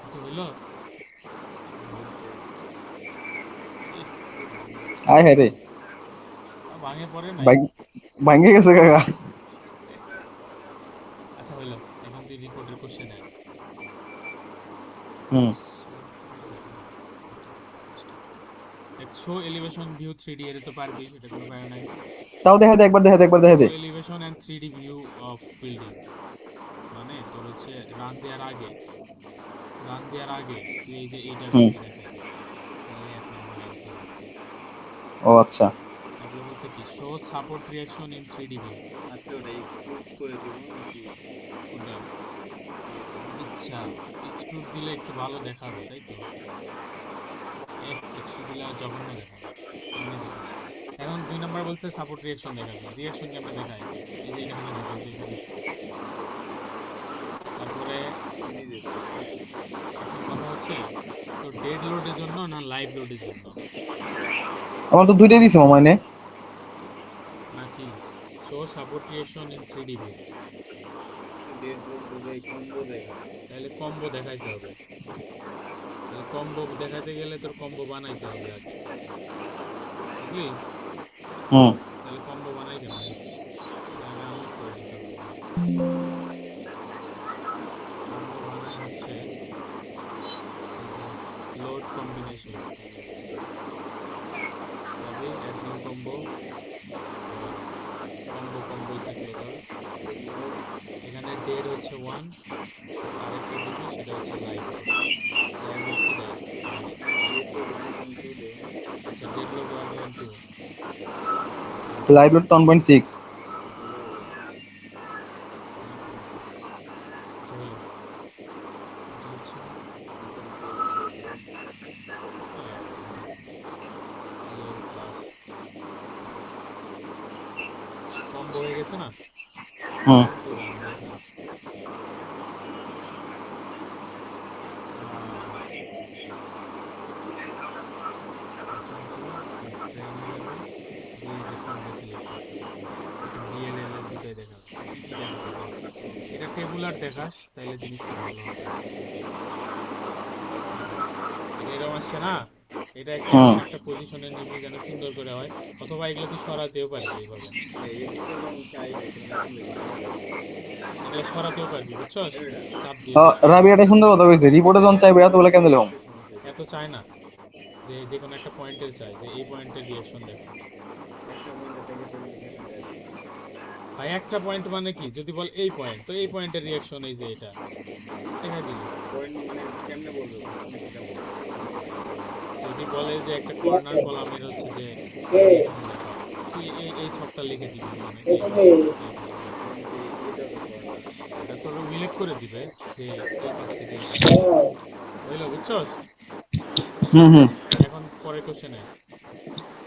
কিছু হইলো? হয়েছে। ইহ, ভাঙে, আয় হ্যাঁ রে, ভাঙে পড়ে নাই। ভাঙ্গে গেছে কাকা। আচ্ছা হইলো, এখন তুই রিপোর্টের কোশ্চেন আয়। হুম। দেখ শো এলিভেশন ভিউ 3D, এর তো পারবি, এটা কোনো প্যারা নাই। তাও দেখা দে একবার, দেখা দে একবার, দেখা শো দে। Elevation and 3D view of building, মানে তোর হচ্ছে রান দেওয়ার আগে, রান দেওয়ার আগে তুই এই যে এইটার হুম। ছবি দেখাবি, তাহলে 1 নম্বর অ্যান্সার হবে। ও আচ্ছা। তারপরে বলছে কি, show support reaction in 3D view. আচ্ছা, ওটা এক্সট্রুড করে দিব নাকি কোনটা? ইয়েটা? আচ্ছা, এক্সট্রুড দিলে একটু ভালো দেখাবে, তাই তো? এক্সট্রুড দিলে আর জঘন্য দেখাবে, এমনি দিতেছি। এখন 2 নম্বর বলছে সাপোর্ট রিয়াকশন দেখাবি, রিয়াকশন কেমনে দেখায়, এই যে এখানে ঢুক, এই যে এখানে। তারপরে নিজে থেকে। এখন কথা হচ্ছে, তো ডেড লোডের জন্য না লাইভ লোডের জন্য, আমার তো দুইটাই দিছে মামা এনে। নাকি show support reaction in 3D view? Dead লোক বোঝাই কম্বো দেখা। তাহলে কম্বো দেখাইতে হবে। তাহলে কম্বো দেখাইতে গেলে তোর কম্বো বানাইতে হবে আগে, বুঝলি? হুম তাহলে কম্বো বানাই কেমনে? এটা আগে আনলক করে নিতে হবে মনে হয়। কম্বো বানাই হচ্ছে এই যে লোড কম্বিনেশন, যাবি অ্যাড নিউ কম্বো, তোর কম্বো কম্বোই থাকলো তোর। এখানে ডেড হচ্ছে 1, তোর আরেকটা দিবি সেটা হচ্ছে লাইভ লোড। লাইভ লোড কি দেয়? নাই। ডেড লোক 1.2 দে। আচ্ছা ডেড লোড 1.2, লাইভ লোড 1.6 তাহলে হবে 1.6। আচ্ছা হইলো, এটা হচ্ছে 1.4 dead load. El plus combo হয়ে গেছে না? হুম কম্বো বানাবো এখানে। এখন তুই স্ক্রিনে যাবি, দিয়ে এই যে কম্বো সিলেক্ট করতে হবে। এখন ডিএলএল এর দুটাই দেখাবে। তুই কি কি দেখাবি বল? এটা টেবুলার দেখাস তাইলে জিনিসটা ভালো হবে। এই যে এটা এরকম আসছে না, এটা একটা হুম এমন একটা পজিশনে নিবি যেন সুন্দর করে হয়, অথবা এগুলো তুই সরাতেও পারবি এইভাবে। এক্সেলং চাই এটা মানে আসলে ভালো লাগে। এগুলো সরাতেও পারবি, বুঝছস? এটা চাপ দিয়ে দিয়ে রাবি সরাতে একটা পারবি। সুন্দর কথা কইছে, রিপোর্টে যখন চাইবে এত বলে কেন দিলাম? লোকেশনে চাইতে এত চায় না, যে যে কোনো একটা পয়েন্টের চাই, যে এই পয়েন্টের রিয়াকশন দেখা। একটা পয়েন্টে থেকে টেবিলে কেন দেয়? ভাই একটা পয়েন্ট মানে কি? যদি বল এই পয়েন্ট, তো এই পয়েন্টের রিয়াকশন এই যে এটা দেখাই দিলি। পয়েন্ট মানে কেমনে বলবে? প্রথমে কিটা বলবে কোন পয়েন্ট? যদি বলে যে একটা কর্নার কলামের হচ্ছে যে রিয়াকশন দেখাও, তুই এই এই ছকটা লিখে দিবি, মানে এইভাবে এই বুঝলি? যেমন কি এটা তো কর্নার। এটা তোর উল্লেখ করে দিবে যে এই পাশ থেকে এই পাশ যাবে। হইলো, বুঝছস? হুম হুম এখন পরের কোশ্চেনে,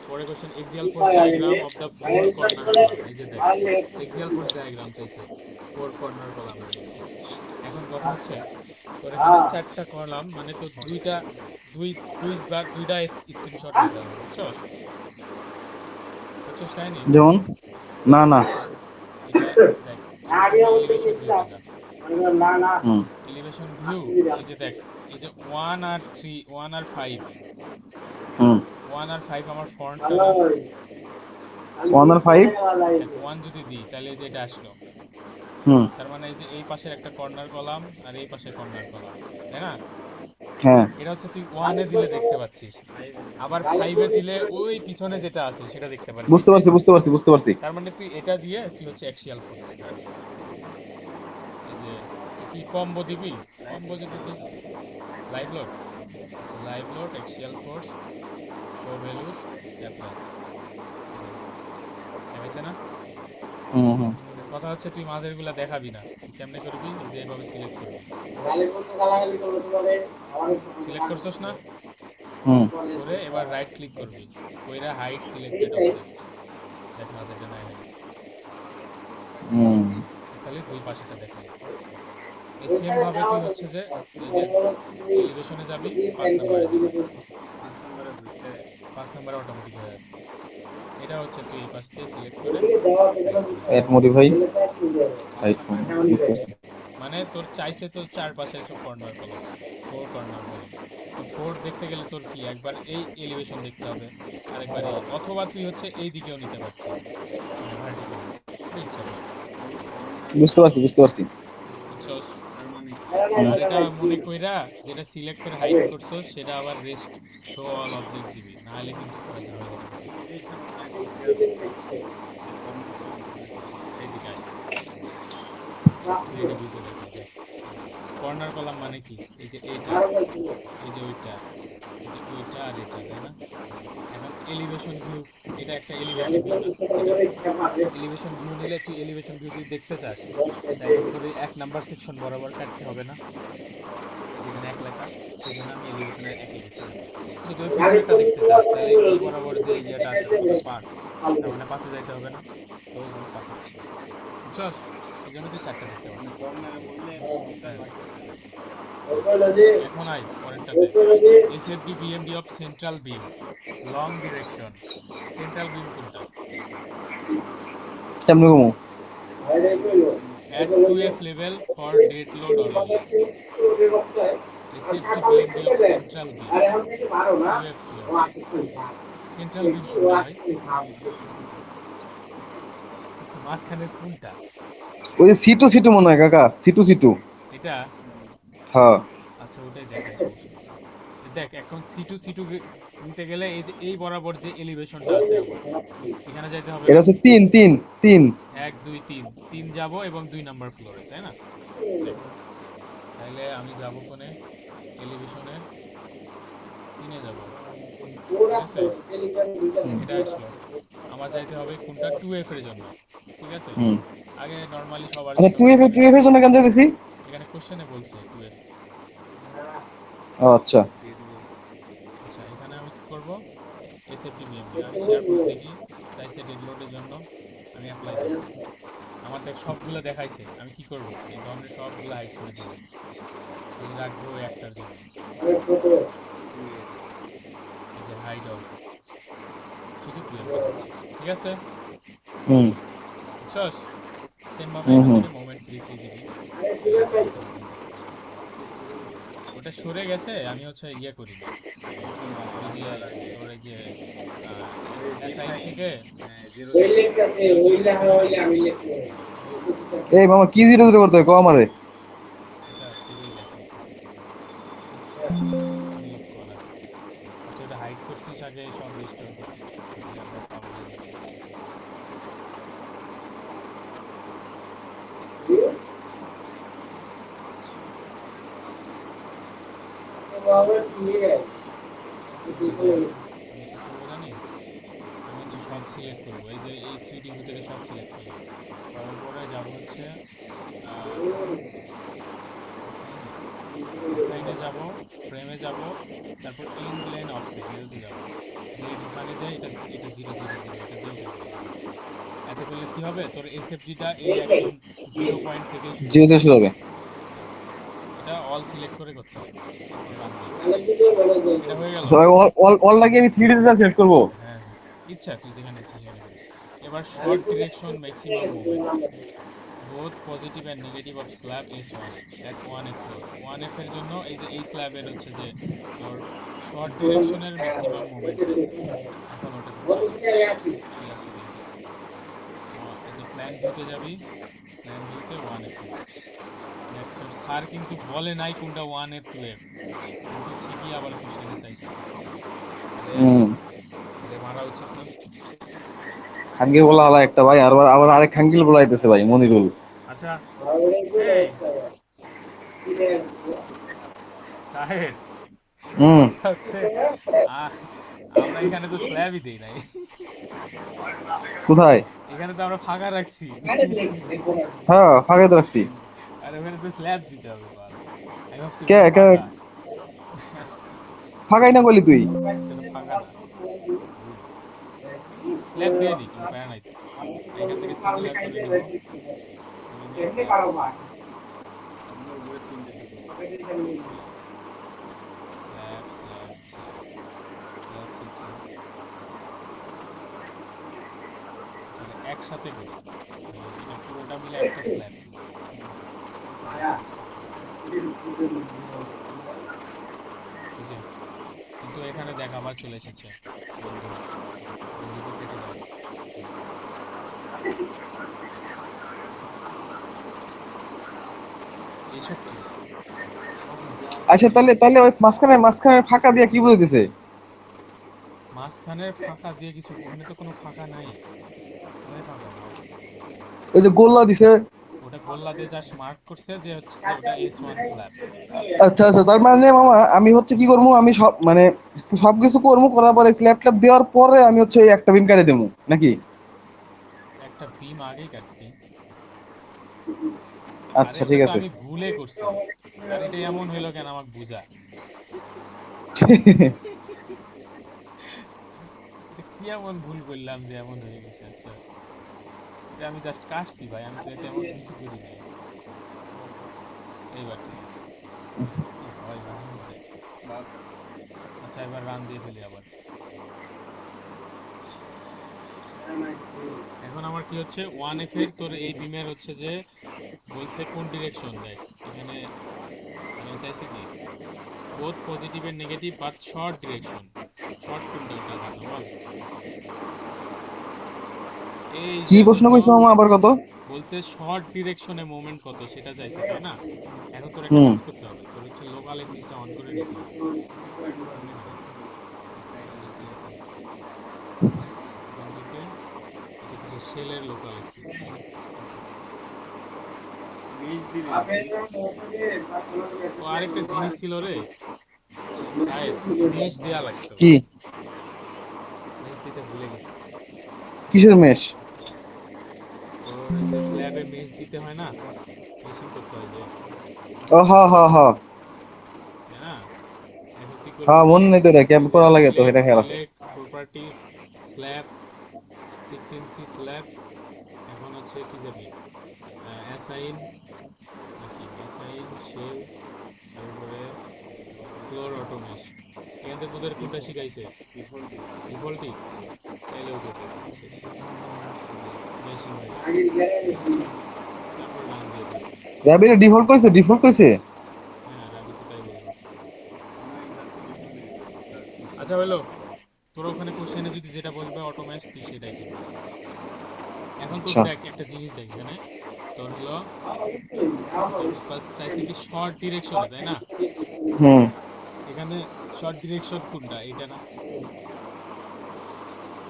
পরের question, axial force diagram of the four corner column. এই যে দেখ, এক্সিয়াল ফোর্স ডায়াগ্রাম চাইছে ফোর কর্নার কলামের জন্য। এখন কথা হচ্ছে তোর এখানে চারটা কলাম, মানে তো দুইটা দুই দুইটা স্ক্রিনশট নিতে হবে, বুঝছস? বুঝছস কাহিনী? যেমন না না এটা দেখ, এখন তুই এলিভেশন ভিউতে যা। হুম এলিভেশন ভিউ, এই যে দেখ, এই যে 1 আর 3, 1 আর 5, হুম 1 আর 5 আমার ফ্রন্টটা না? 1 আর 5 দেখ 1 যদি দিই তাহলে এই যে এটা আসলো, হুম তার মানে এই যে এই পাশের একটা কর্নার কলাম আর এই পাশে কর্নার কলাম, তাই না? হ্যাঁ এটা হচ্ছে তুই 1 এ দিলে দেখতে পাচ্ছিস, ফাইভে দিলে আবার 5 এ দিলে ওই পিছনে যেটা আছে সেটা দেখতে পারবি। বুঝতে পারছি বুঝতে পারছি বুঝতে পারছি তার মানে তুই এটা দিয়ে তুই হচ্ছে অ্যাক্সিয়াল ফোর্স দেখাবি। এই যে তুই কি কম্বো দিবি? লাইভ কম্বো লোড যদি কত? দিস, লাইভ লোড, আচ্ছা live load axial force, show values, apply. এই যে দেখাইছে না? হুম হুম কথা হচ্ছে তুই মাঝের গুলা দেখাবি না, তুই কেমনে করবি? এই যে এভাবে সিলেক্ট করবি। সিলেক্ট করছস না? হুম করে এবার রাইট ক্লিক করবি, কইরা হাইড সিলেক্টেড অবজেক্ট। দেখ মাঝেরটা নাই হয়ে গেছে। হুম তুই খালি দুই পাশেটা দেখাইলি। এই সেম ভাবে তুই হচ্ছে যে এই যে এলিভেশনে যাবি, 5 নাম্বারে দিবি। 5 নম্বরে হইছে। 5 নাম্বারে অটোমেটিক হয়ে আছে। এটা হচ্ছে তুই এই পাশ দিয়ে সিলেক্ট করে রাইট করে দিবি। এড মডিফাই 5 রাইট নম্বরে বুঝতে পারছি মানে তোর চাইছে তো চারপাশে সব corner column, four corner column. তো ফোর দেখতে গেলে তোর কি একবার এই এলিভেশন দেখতে হবে, আরেকবার এই, অথবা তুই হচ্ছে এই দিকেও নিতে পারতি, মানে ভার্টিক্যালি, তোর ইচ্ছা ভাই। বুঝতে পারছি বুঝতে পারছি বুঝছস? তার মানে কি? আর এটা মনে কইরা যেটা সিলেক্ট করে হাইড করছস সেটা আবার রেস্ট শো অল অবজেক্ট দিবি, না হলে কিন্তু পুরো ঝামেলা হয়ে যাবে। এলিভেশন আগে দেওয়া লাগবে। যে কম্বো কলাম কোনটা দিতে হবে। এইদিকে আয়, 3D ভিউতে দেখাই দেখ। কর্নার কলাম মানে কি? এই যে এইটা, এই যে ওইটা, এই যে ওইটা আর এটা, তাই না? এখন এলিভেশন ভিউ, এটা একটা এলিভেশন ভিউ না? এটা এলিভেশন ভিউ নিলে তুই এলিভেশন ভিউ যদি দেখতে চাস, তাহলে তোর এই 1 নাম্বার সেকশন বরাবর কাটতে হবে না? এই যেখানে এক লেখা, সেই জন্য আমি এলিভেশনের একে দিছিলাম। যদি ওই পিছনেরটা দেখতে চাস তাহলে এই বরাবর যে ইয়েটা আছে না তোর 5, তার মানে 5-এ যাইতে হবে না? তো ওই জন্য 5-এ দিছি, বুঝছস? এই জন্য তুই 4টা দেখতে মানে পাচ্ছিস। কর্নারে বললে কোনটা হ্যাঁ লাগবে ওটা দেখতে হবে। হ্যাঁ। এখন আয় পরেরটাতে, SFD BMD of central beam, long direction. Central beam কোনটা? কেমনে কমু এই যে Add 2F level for dead load only. SFG BMD of central beam 2F floor. Central beam কোনটা ভাই? মাঝখানের কোনটা? ওই যে সিটু সিটু মনে হয় কাকা, সিটু সিটু। এটা? হ্যাঁ আচ্ছা ওটাই দেখাই, সমস্যা নেই। দেখ এখন সিটু সিটু নিতে গেলে এই যে এই বরাবর যে এলিভেশনটা আছে আমার, এখানে যাইতে হবে এটা না? হচ্ছে 3 3 3। 1 2 3 3 যাব এবং 2 নাম্বার ফ্লোরে, তাই না? দেখ তাইলে আমি যাব কোনে? এলিভেশনের 3 এ যাব, ঠিক আছে? এটা আসলো, আমার যাইতে হবে কোনটা 2F এর জন্য, ঠিক আছে? হুম। আগে নরমালি সবার আচ্ছা যেটা 2F হইতো, 2F এর জন্য কেন যেতেছি? এখানে কোশ্চেনে বলছে 2F। ও আচ্ছা। Dead load. আচ্ছা এখানে আমি কি করব? এসএফডি বিএমডি আগে শেয়ার পোস্ট দেখি, চাইছে ডেড লোডের জন্য, আমি অ্যাপ্লাই দেব। আমার দেখ সবগুলা দেখাইছে, আমি কি করব? এই ধরনের সবগুলা হাইড করে দিব, খালি রাখবো ওই একটার জন্য। 2F। এই যে হাইড অল, শুধু 2F দেখাচ্ছে, ঠিক আছে? হুম বুঝছস? সেম ভাবে হুম এখান হুম। থেকে মোমেন্ট 3 দিবি, তাহলে এটা এরকম দেখাচ্ছে। ওটা সরে গেছে, আমি হচ্ছে ইয়ে করি নাই, ওই যে তোর এই যে অ্যাসাইন থেকে হ্যাঁ, 0 0 0 0 করে নাই, এই মামা কি 0 0 করতে হয় ক আমারে। এটা পুরোই দেখাই তো, আনলক করা। আচ্ছা ওটা হাইড করছিস, আগে সব রিস্টোর কর, নাহলে আবার পাগল হয়ে যাবে। আচ্ছা এই যে আমি কি করব জানিস? আমি হচ্ছে সব সিলেক্ট করব, এই যে এই 3D ভিউ থেকে সব সিলেক্ট করলাম, করার পরে যাব হচ্ছে কোথায়, অ্যাসাইনে, অ্যাসাইনে যাব, ফ্রেমে যাব, তারপর এন্ড লেন অফসেট এটাতে যাব, যে ওখানে যাই এটা এটা 0 0 0 এটা দিয়ে ওকে করে দিব। এতে করলে কি হবে, তোর এসএফডিটা এই একদম 0 পয়েন্ট থেকেই শুরু হবে। জিরো শুরু হবে। হ্যাঁ, এটা অল সিলেক্ট করে করতে হবে, তারপর রান দে। এটা হয়ে গেল। আচ্ছা অল অল অল লাগিয়ে আমি 3D তে সিলেক্ট করব। হ্যাঁ হ্যাঁ, ইচ্ছা তুই যেখানে ইচ্ছা সেখানে করিস। এবার short direction maximum movement both positive and negative of slab S1 at 1F floor. 1F এর জন্য এই যে এই স্ল্যাবের হচ্ছে যে তোর শর্ট ডিরেকশনের ম্যাক্সিমাম মুভমেন্ট চাইছে, এখন ওটা দিচ্ছি আমি, কি আছে দেখি। এই যে প্ল্যান ভিউতে যাবি, প্ল্যান ভিউতে 1F দিবি। দেখ তোর স্যার কিন্তু বলে নাই কোনটা 1F 2F, কিন্তু ঠিকই আবার কোশ্চেনে চাইছে, তাহলে হুম। এরে মারা উচিত না? খাঙ্গির বলা আলা একটা ভাই, আর আবার আবার আরেক খাঙ্গিল বলাইতেছে ভাই মনিরুল। আচ্ছা এই সাহেব, হুম। কথা হচ্ছে আহ, আমরা এখানে তো স্ল্যাবই দেই নাই, কোথায়? এখানে তো আমরা ফাঁকা রাখছি। হ্যাঁ ফাঁকাই তো রাখছি। আর ওখানে তো স্ল্যাব দিতে হবে বাল, আমি ভাবছি কে ওখানে কে ফাঁকা। ফাঁকাই না করলি তুই? এটা তো ফাঁকা না, ভুল। স্ল্যাব দিয়ে দিই, কোনো প্যারা নাই তো। এখান থেকে সিমিলার করে নিব, করে নিয়ে স্ল্যাব দিব। আপনার উপরে 3টে দিব। Slab slab slab slab 6 inch. তাহলে একসাথে করি, তাহলে এটা পুরোটা মিলে একটা স্ল্যাব দিই। এই কাজটা করি, এই যে। কিন্তু এখানে দেখ আবার চলে এসেছে বন্ধ, বন্ধুকে কেটে দাও। এইসব কি? আচ্ছা তাহলে তাহলে ওই মাঝখানে মাঝখানে ফাঁকা দিয়ে কি বুঝাইতেছে? মাঝখানের ফাঁকা দিয়ে কিছু, ওখানে তো কোনো ফাঁকা নাই, কোথায় ফাঁকা ভাই? ওই যে গোল্লা দিছে। ওটা গোল্লা দিয়ে জাস্ট মার্ক করছে যে হচ্ছে যে ওটা S1 স্ল্যাব। আচ্ছা আচ্ছা তার মানে মামা আমি হচ্ছে কি করবো, আমি সব মানে সবকিছু করবো, করার পরে স্ল্যাব ট্যাব দেওয়ার পরে আমি হচ্ছে ওই একটা বিম কাটে দেবো নাকি? একটা বিম আগেই কাটবি। আর আচ্ছা এটা ঠিক তো আছে। আমি ভুলে করছি, আর এটা এমন হইলো কেন আমাকে বুঝা। এটা কি এমন ভুল করলাম যে এমন হয়ে গেছে? আচ্ছা এটা আমি জাস্ট কাটছি ভাই, আমি তো তেমন কিছু করি নাই। এইবার ঠিক আছে, কি হয় মাঝে মধ্যে। বাস। আচ্ছা এবার রান দিয়ে ফেলি আবার। এখন আমার কি হচ্ছে 1F এর তোর এই বিমের হচ্ছে যে বলছে কোন ডিরেকশন দেখ এখানে, মানে চাইছে কি both positive and negative but short direction. Short কোনটা ওটার জন্য বল। এই কি যে প্রশ্ন শোনো, কইছো মামা আবার কত? বলছে শর্ট ডিরেকশনে মুভমেন্ট কত সেটা চাইছে তাই না। এখন তোর একটা হুম। কাজ করতে হবে, তোর হচ্ছে লোকাল এক্সিসটা অন করে নিতে হবে। কেমনে করে দেখি এখন এখান থেকে, এটা হচ্ছে শেলের লোকাল এক্সিস। আচ্ছা, মেজ দিলেন কি? ও আরেকটা জিনিস ছিল রে সাহেব, মেশ দেয়া লাগতো, কি মেশ দিতে ভুলে গেছি। কিসের মেশ? তোর এই যে স্ল্যাবে মেশ দিতে হয় না, মেশিং করতে হয় যে, ও হ হ হ তাই না। এখন তুই করবি হ্যাঁ, কি, মনে নেই তো, এটা ক্যাম্প করা লাগে তো, সিলেক্ট এটা খেয়াল আছে। সিলেক্ট প্রপার্টিজ স্ল্যাব 6 ইঞ্চি স্ল্যাব। এখন হচ্ছে কি যাবি, অ্যাসাইন নাকি অ্যাসাইন শেল, তারপরে ফ্লোর অটোমেশ। এখান থেকে তোদের কোনটা শিখাইছে, ডিফল্টই। ডিফল্টই, তাইলে ওইটা দে, শেষ, এই যে মেশিং হয়ে গেছে। তারপর রান দিয়ে দে। র্যাবির ডিফল্ট কইছে, ডিফল্ট কইছে। হ্যাঁ রাবি তো তাই বললো। মনে হয় যাচ্ছে ডিফল্টই দিতে হবে তার আচ্ছা সিস্টেমে। হইলো, তোর ওখানে কোশ্চেনে যদি যেটা বলবে অটোমেশ তুই সেটাই করবি। এখন তোর আচ্ছা। দেখ একটা জিনিস দেখ এখানে, তোর হলো, তোর চাইছে কি শর্ট ডিরেকশনে তাই না। হুম। এখানে শর্ট ডিরেকশন কোনটা, এইটা না,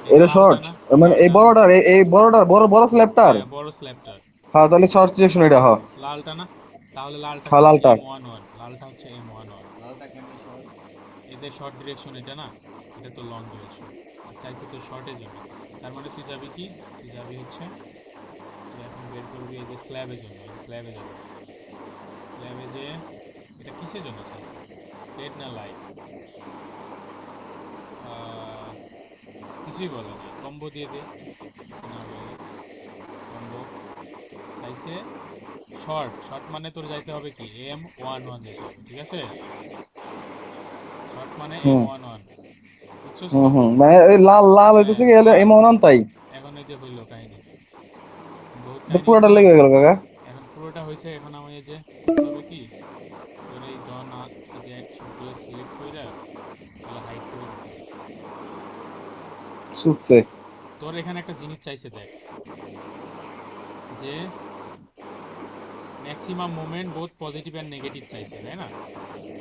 এই এটা লালটা শর্ট, না, মানে এই লালটা না, বড়টার, এই বড়টার, বড় বড় স্ল্যাবটার। হ্যাঁ বড় স্ল্যাবটার, হ্যাঁ, তাহলে শর্ট সিলেকশন এটা, হ্যাঁ। লালটা না, তাহলে লালটা কি হালালটা। M11, লালটা হচ্ছে M11। লালটা কেমনে শর্ট? এদের শর্ট ডিরেকশন এটা না, এটা তো লং ডিরেকশন, আর চাইছে তো শর্টের জন্য। তার মানে তুই যাবি কি, তুই যাবি হচ্ছে, তুই এখন বের করবি এই যে স্ল্যাবের জন্য, এই যে স্ল্যাবে যাবি, স্ল্যাবে যে এটা কিসের জন্য চাইছে, ডেড না লাইভ, কিছুই বলে নাই, কম্বো দিয়ে দে, কিছু না বললে কম্বো চাইছে। শর্ট শর্ট মানে তোর যাইতে হবে কি M11 যাইতে হবে, ঠিক আছে। শর্ট মানে হুম M11, বুঝছস হুম তো। হুম, মানে এই লাল লাল হইতেছে হ্যাঁ কি, এলো লাল, এমন তাই। এখন এই যে হইলো কাহিনী, বহুত তো কাহিনী পুরোটা হয়েছে। লেগে গেল কাকা। এখন পুরোটা হয়েছে, এখন আমি এই যে করতে হবে কি, তোর এই ডন, এই যে সবগুলো সিলেক্ট কইরা এগুলো হাইড করে দিতে হবে। শুকছে। তোর এখানে একটা জিনিস চাইছে দেখ, যে maximum moment both positive and negative চাইছে তাই না।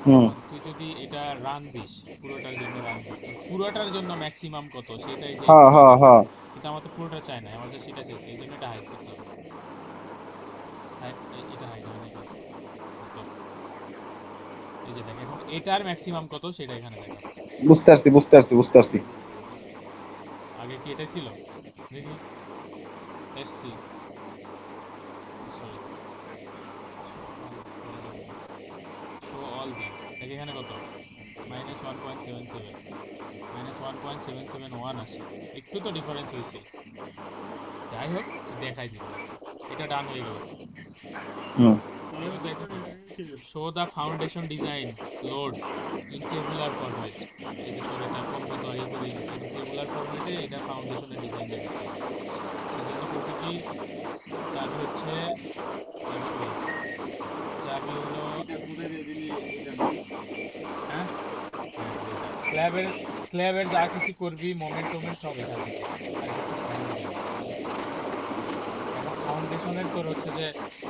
হুম। এখন তুই যদি এটা রান দিস, পুরোটার জন্য রান দিস, তোর পুরোটার জন্য ম্যাক্সিমাম কত সেটাই যে হ্যাঁ তোকে হ্যাঁ বলবে। হ্যাঁ। কিন্তু আমার তো পুরোটা চাই না, আমার জাস্ট এটা চাইছে, এই জন্য এটা হাইড করতে হবে। এটা হাইড হয় না কিন্তু, তো এই যে দেখ এখন এটার ম্যাক্সিমাম কত সেটা এখানে দেখা। বুঝতে পারছি বুঝতে পারছি বুঝতে পারছি। আগে কি এটাই ছিল, দেখি এসসি, সরি, শো অল পরে যাবো, শো অল দি, দেখ এখানে কত, -1.77, -1.771 আসে, একটু তো ডিফারেন্স হয়েছে। যাই হোক তুই দেখাই দিল আর কি, এটা ডান হয়ে গেল। হুম। এবার দেখ, show the foundation design load in tabular format. এই যে তোর এটা কম্বো তো আগে করে দিচ্ছে, এখন টেবুলার ফরম্যাটে এটা ফাউন্ডেশনের ডিজাইনটা দিতে হবে। সেজন্য করবি কি, চাবি হচ্ছে, চাবি কই, চাবি হলো, এটা কোথায় দিয়ে দিলি এটা না? হ্যাঁ হ্যাঁ এই যে এটা স্ল্যাবের, স্ল্যাবের যা কিছু করবি মোমেন্ট টোমেন্ট সব এখান থেকে, আর এটা হচ্ছে ফাউন্ডেশন। এখন ফাউন্ডেশনের তোর হচ্ছে যে,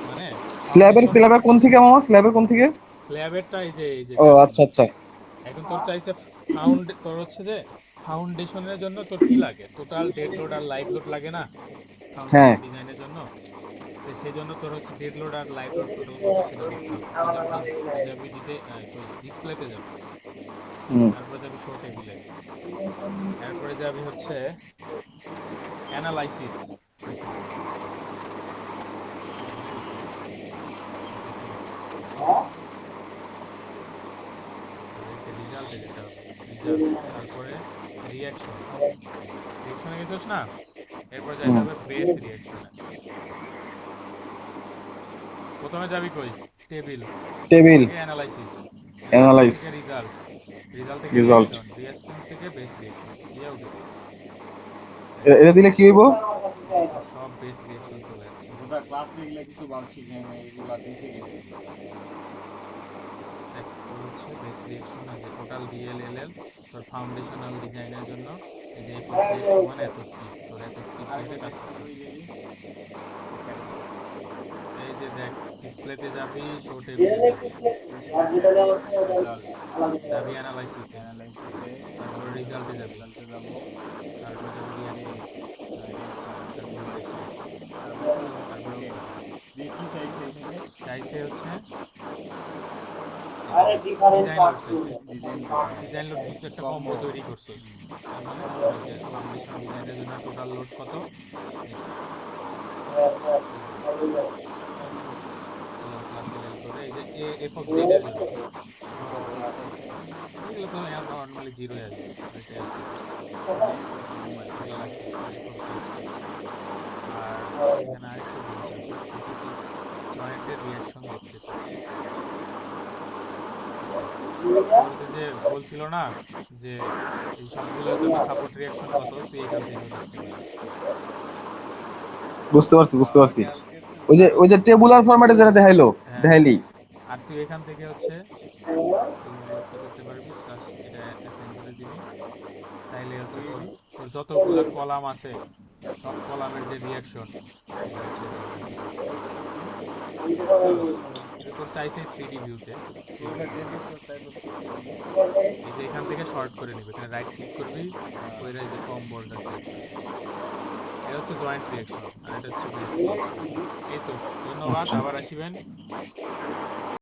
মানে স্ল্যাবের ফাউন্ডেশন, স্ল্যাবের কোন থেকে মামা, স্ল্যাবের কোন থেকে? স্ল্যাবেরটা এই যে ও চাবি। আচ্ছা আচ্ছা। এখন তোর চাইছে তোর হচ্ছে যে ফাউন্ডেশনের জন্য তোর কি লাগে, টোটাল ডেড লোড আর লাইভ লোড লাগে না হ্যাঁ। ফাউন্ডেশন ডিজাইনের জন্য। তো সেই জন্য তোর হচ্ছে ডেড লোড আর লাইভ লোড টোটাল কত সেটা দেখতে হবে। তুই যাবি কই ডিসপ্লেতে যাবি, হুম। তারপরে যাবি শো টেবিলে, এরপরে যাবি হচ্ছে অ্যানালাইসিস, নাকি ভুলে গেছি, দেখি, সরি রেজাল্টে যেতে হবে, রেজাল্ট, তারপরে রিয়াকশন, রিয়াকশনে গেছিস না, এরপর যাইতে হুম। হবে বেস রিয়াকশনে। প্রথমে যাবি কই, টেবিল, টেবিল টেবিল। থেকে অ্যানালাইসিস, অ্যানালাইসিস অ্যানালাইজ। থেকে রিজাল্ট, রিজাল্ট থেকে রেজাল্ট। রিয়াকশন, রিয়াকশন থেকে বেস রিয়াকশন, দিয়ে ওকে দে, এটা দিলে কি হইব? সব বেস রিঅ্যাকশন চলে আসছে। ওটা ক্লাসে এগুলো কিছু ভালো শিখে না, এগুলো দিছে কিন্তু দেখ তোর হচ্ছে বেস রিঅ্যাকশন যে টোটাল ডিএলএলএল তোর ফাউন্ডেশনাল ডিজাইনের জন্য এই যে এপক্সি সমান এত ক্রিপ, তোর এত ক্রিপ দিয়ে কাজ করতে হবে। এই যে দেখ ডিসপ্লেতে যাবি, শো টেবিলে যাবি, যাবি অ্যানালাইসিসে, তারপরে রেজাল্টে যাবি, তারপরে যাবি রিঅ্যাকশন, তারপরে বেস রিঅ্যাকশন, তারপরে ওকে। দেখি চাইছে এখানে চাইছে হচ্ছে ডিজাইন লোড চাইছে। ডিজাইন ডিজাইন লোড একটা কম্বো তৈরি করছস, তার মানে ওই যে ফাউন্ডেশন ডিজাইনের জন্য টোটাল লোড কত এটা এল প্লাস এল এল করে এই যে এ এফ অফ জেড এর জন্য এগুলো তো নর্মালি জিরোই আসবে, তোর এটা এল প্লাস এগুলো রাখি, তোর এফ অফ জেড চাইছে। আর এখানে আরেকটা জিনিস আছে, তুই যদি জয়েন্টের রিয়াকশন দেখতে চাস, তোর যে বলছিল না যে এই সবগুলোর জন্য সাপোর্ট রিয়াকশন কত, তুই এখান থেকেও দেখতে পারবি। বুঝতে পারছি। ওই যে টেবুলার ফরম্যাটে যেটা দেখাইলো, হ্যাঁ দেখাইলি। আর তুই এখান থেকে হচ্ছে কি করতে পারবি, জাস্ট এটা অ্যাসাইন করে দিবি, তাইলে হচ্ছে তোর তোর যতগুলা কলাম আছে সব কলামের যে রিয়াকশন সেটা হচ্ছে এখানে বুঝে যাবে। বুঝছস? এটা তোর চাইছে 3D ভিউতে, 3D এই যে এখান থেকে শর্ট করে নিবি, এখানে রাইট ক্লিক করবি, কইরা এই যে কম্বোটা সিলেক্ট করবি। এটা হচ্ছে জয়েন্ট রিয়াকশন আর এটা হচ্ছে বেস রিয়াকশন। এই তো, ধন্যবাদ, আবার আসিবেন।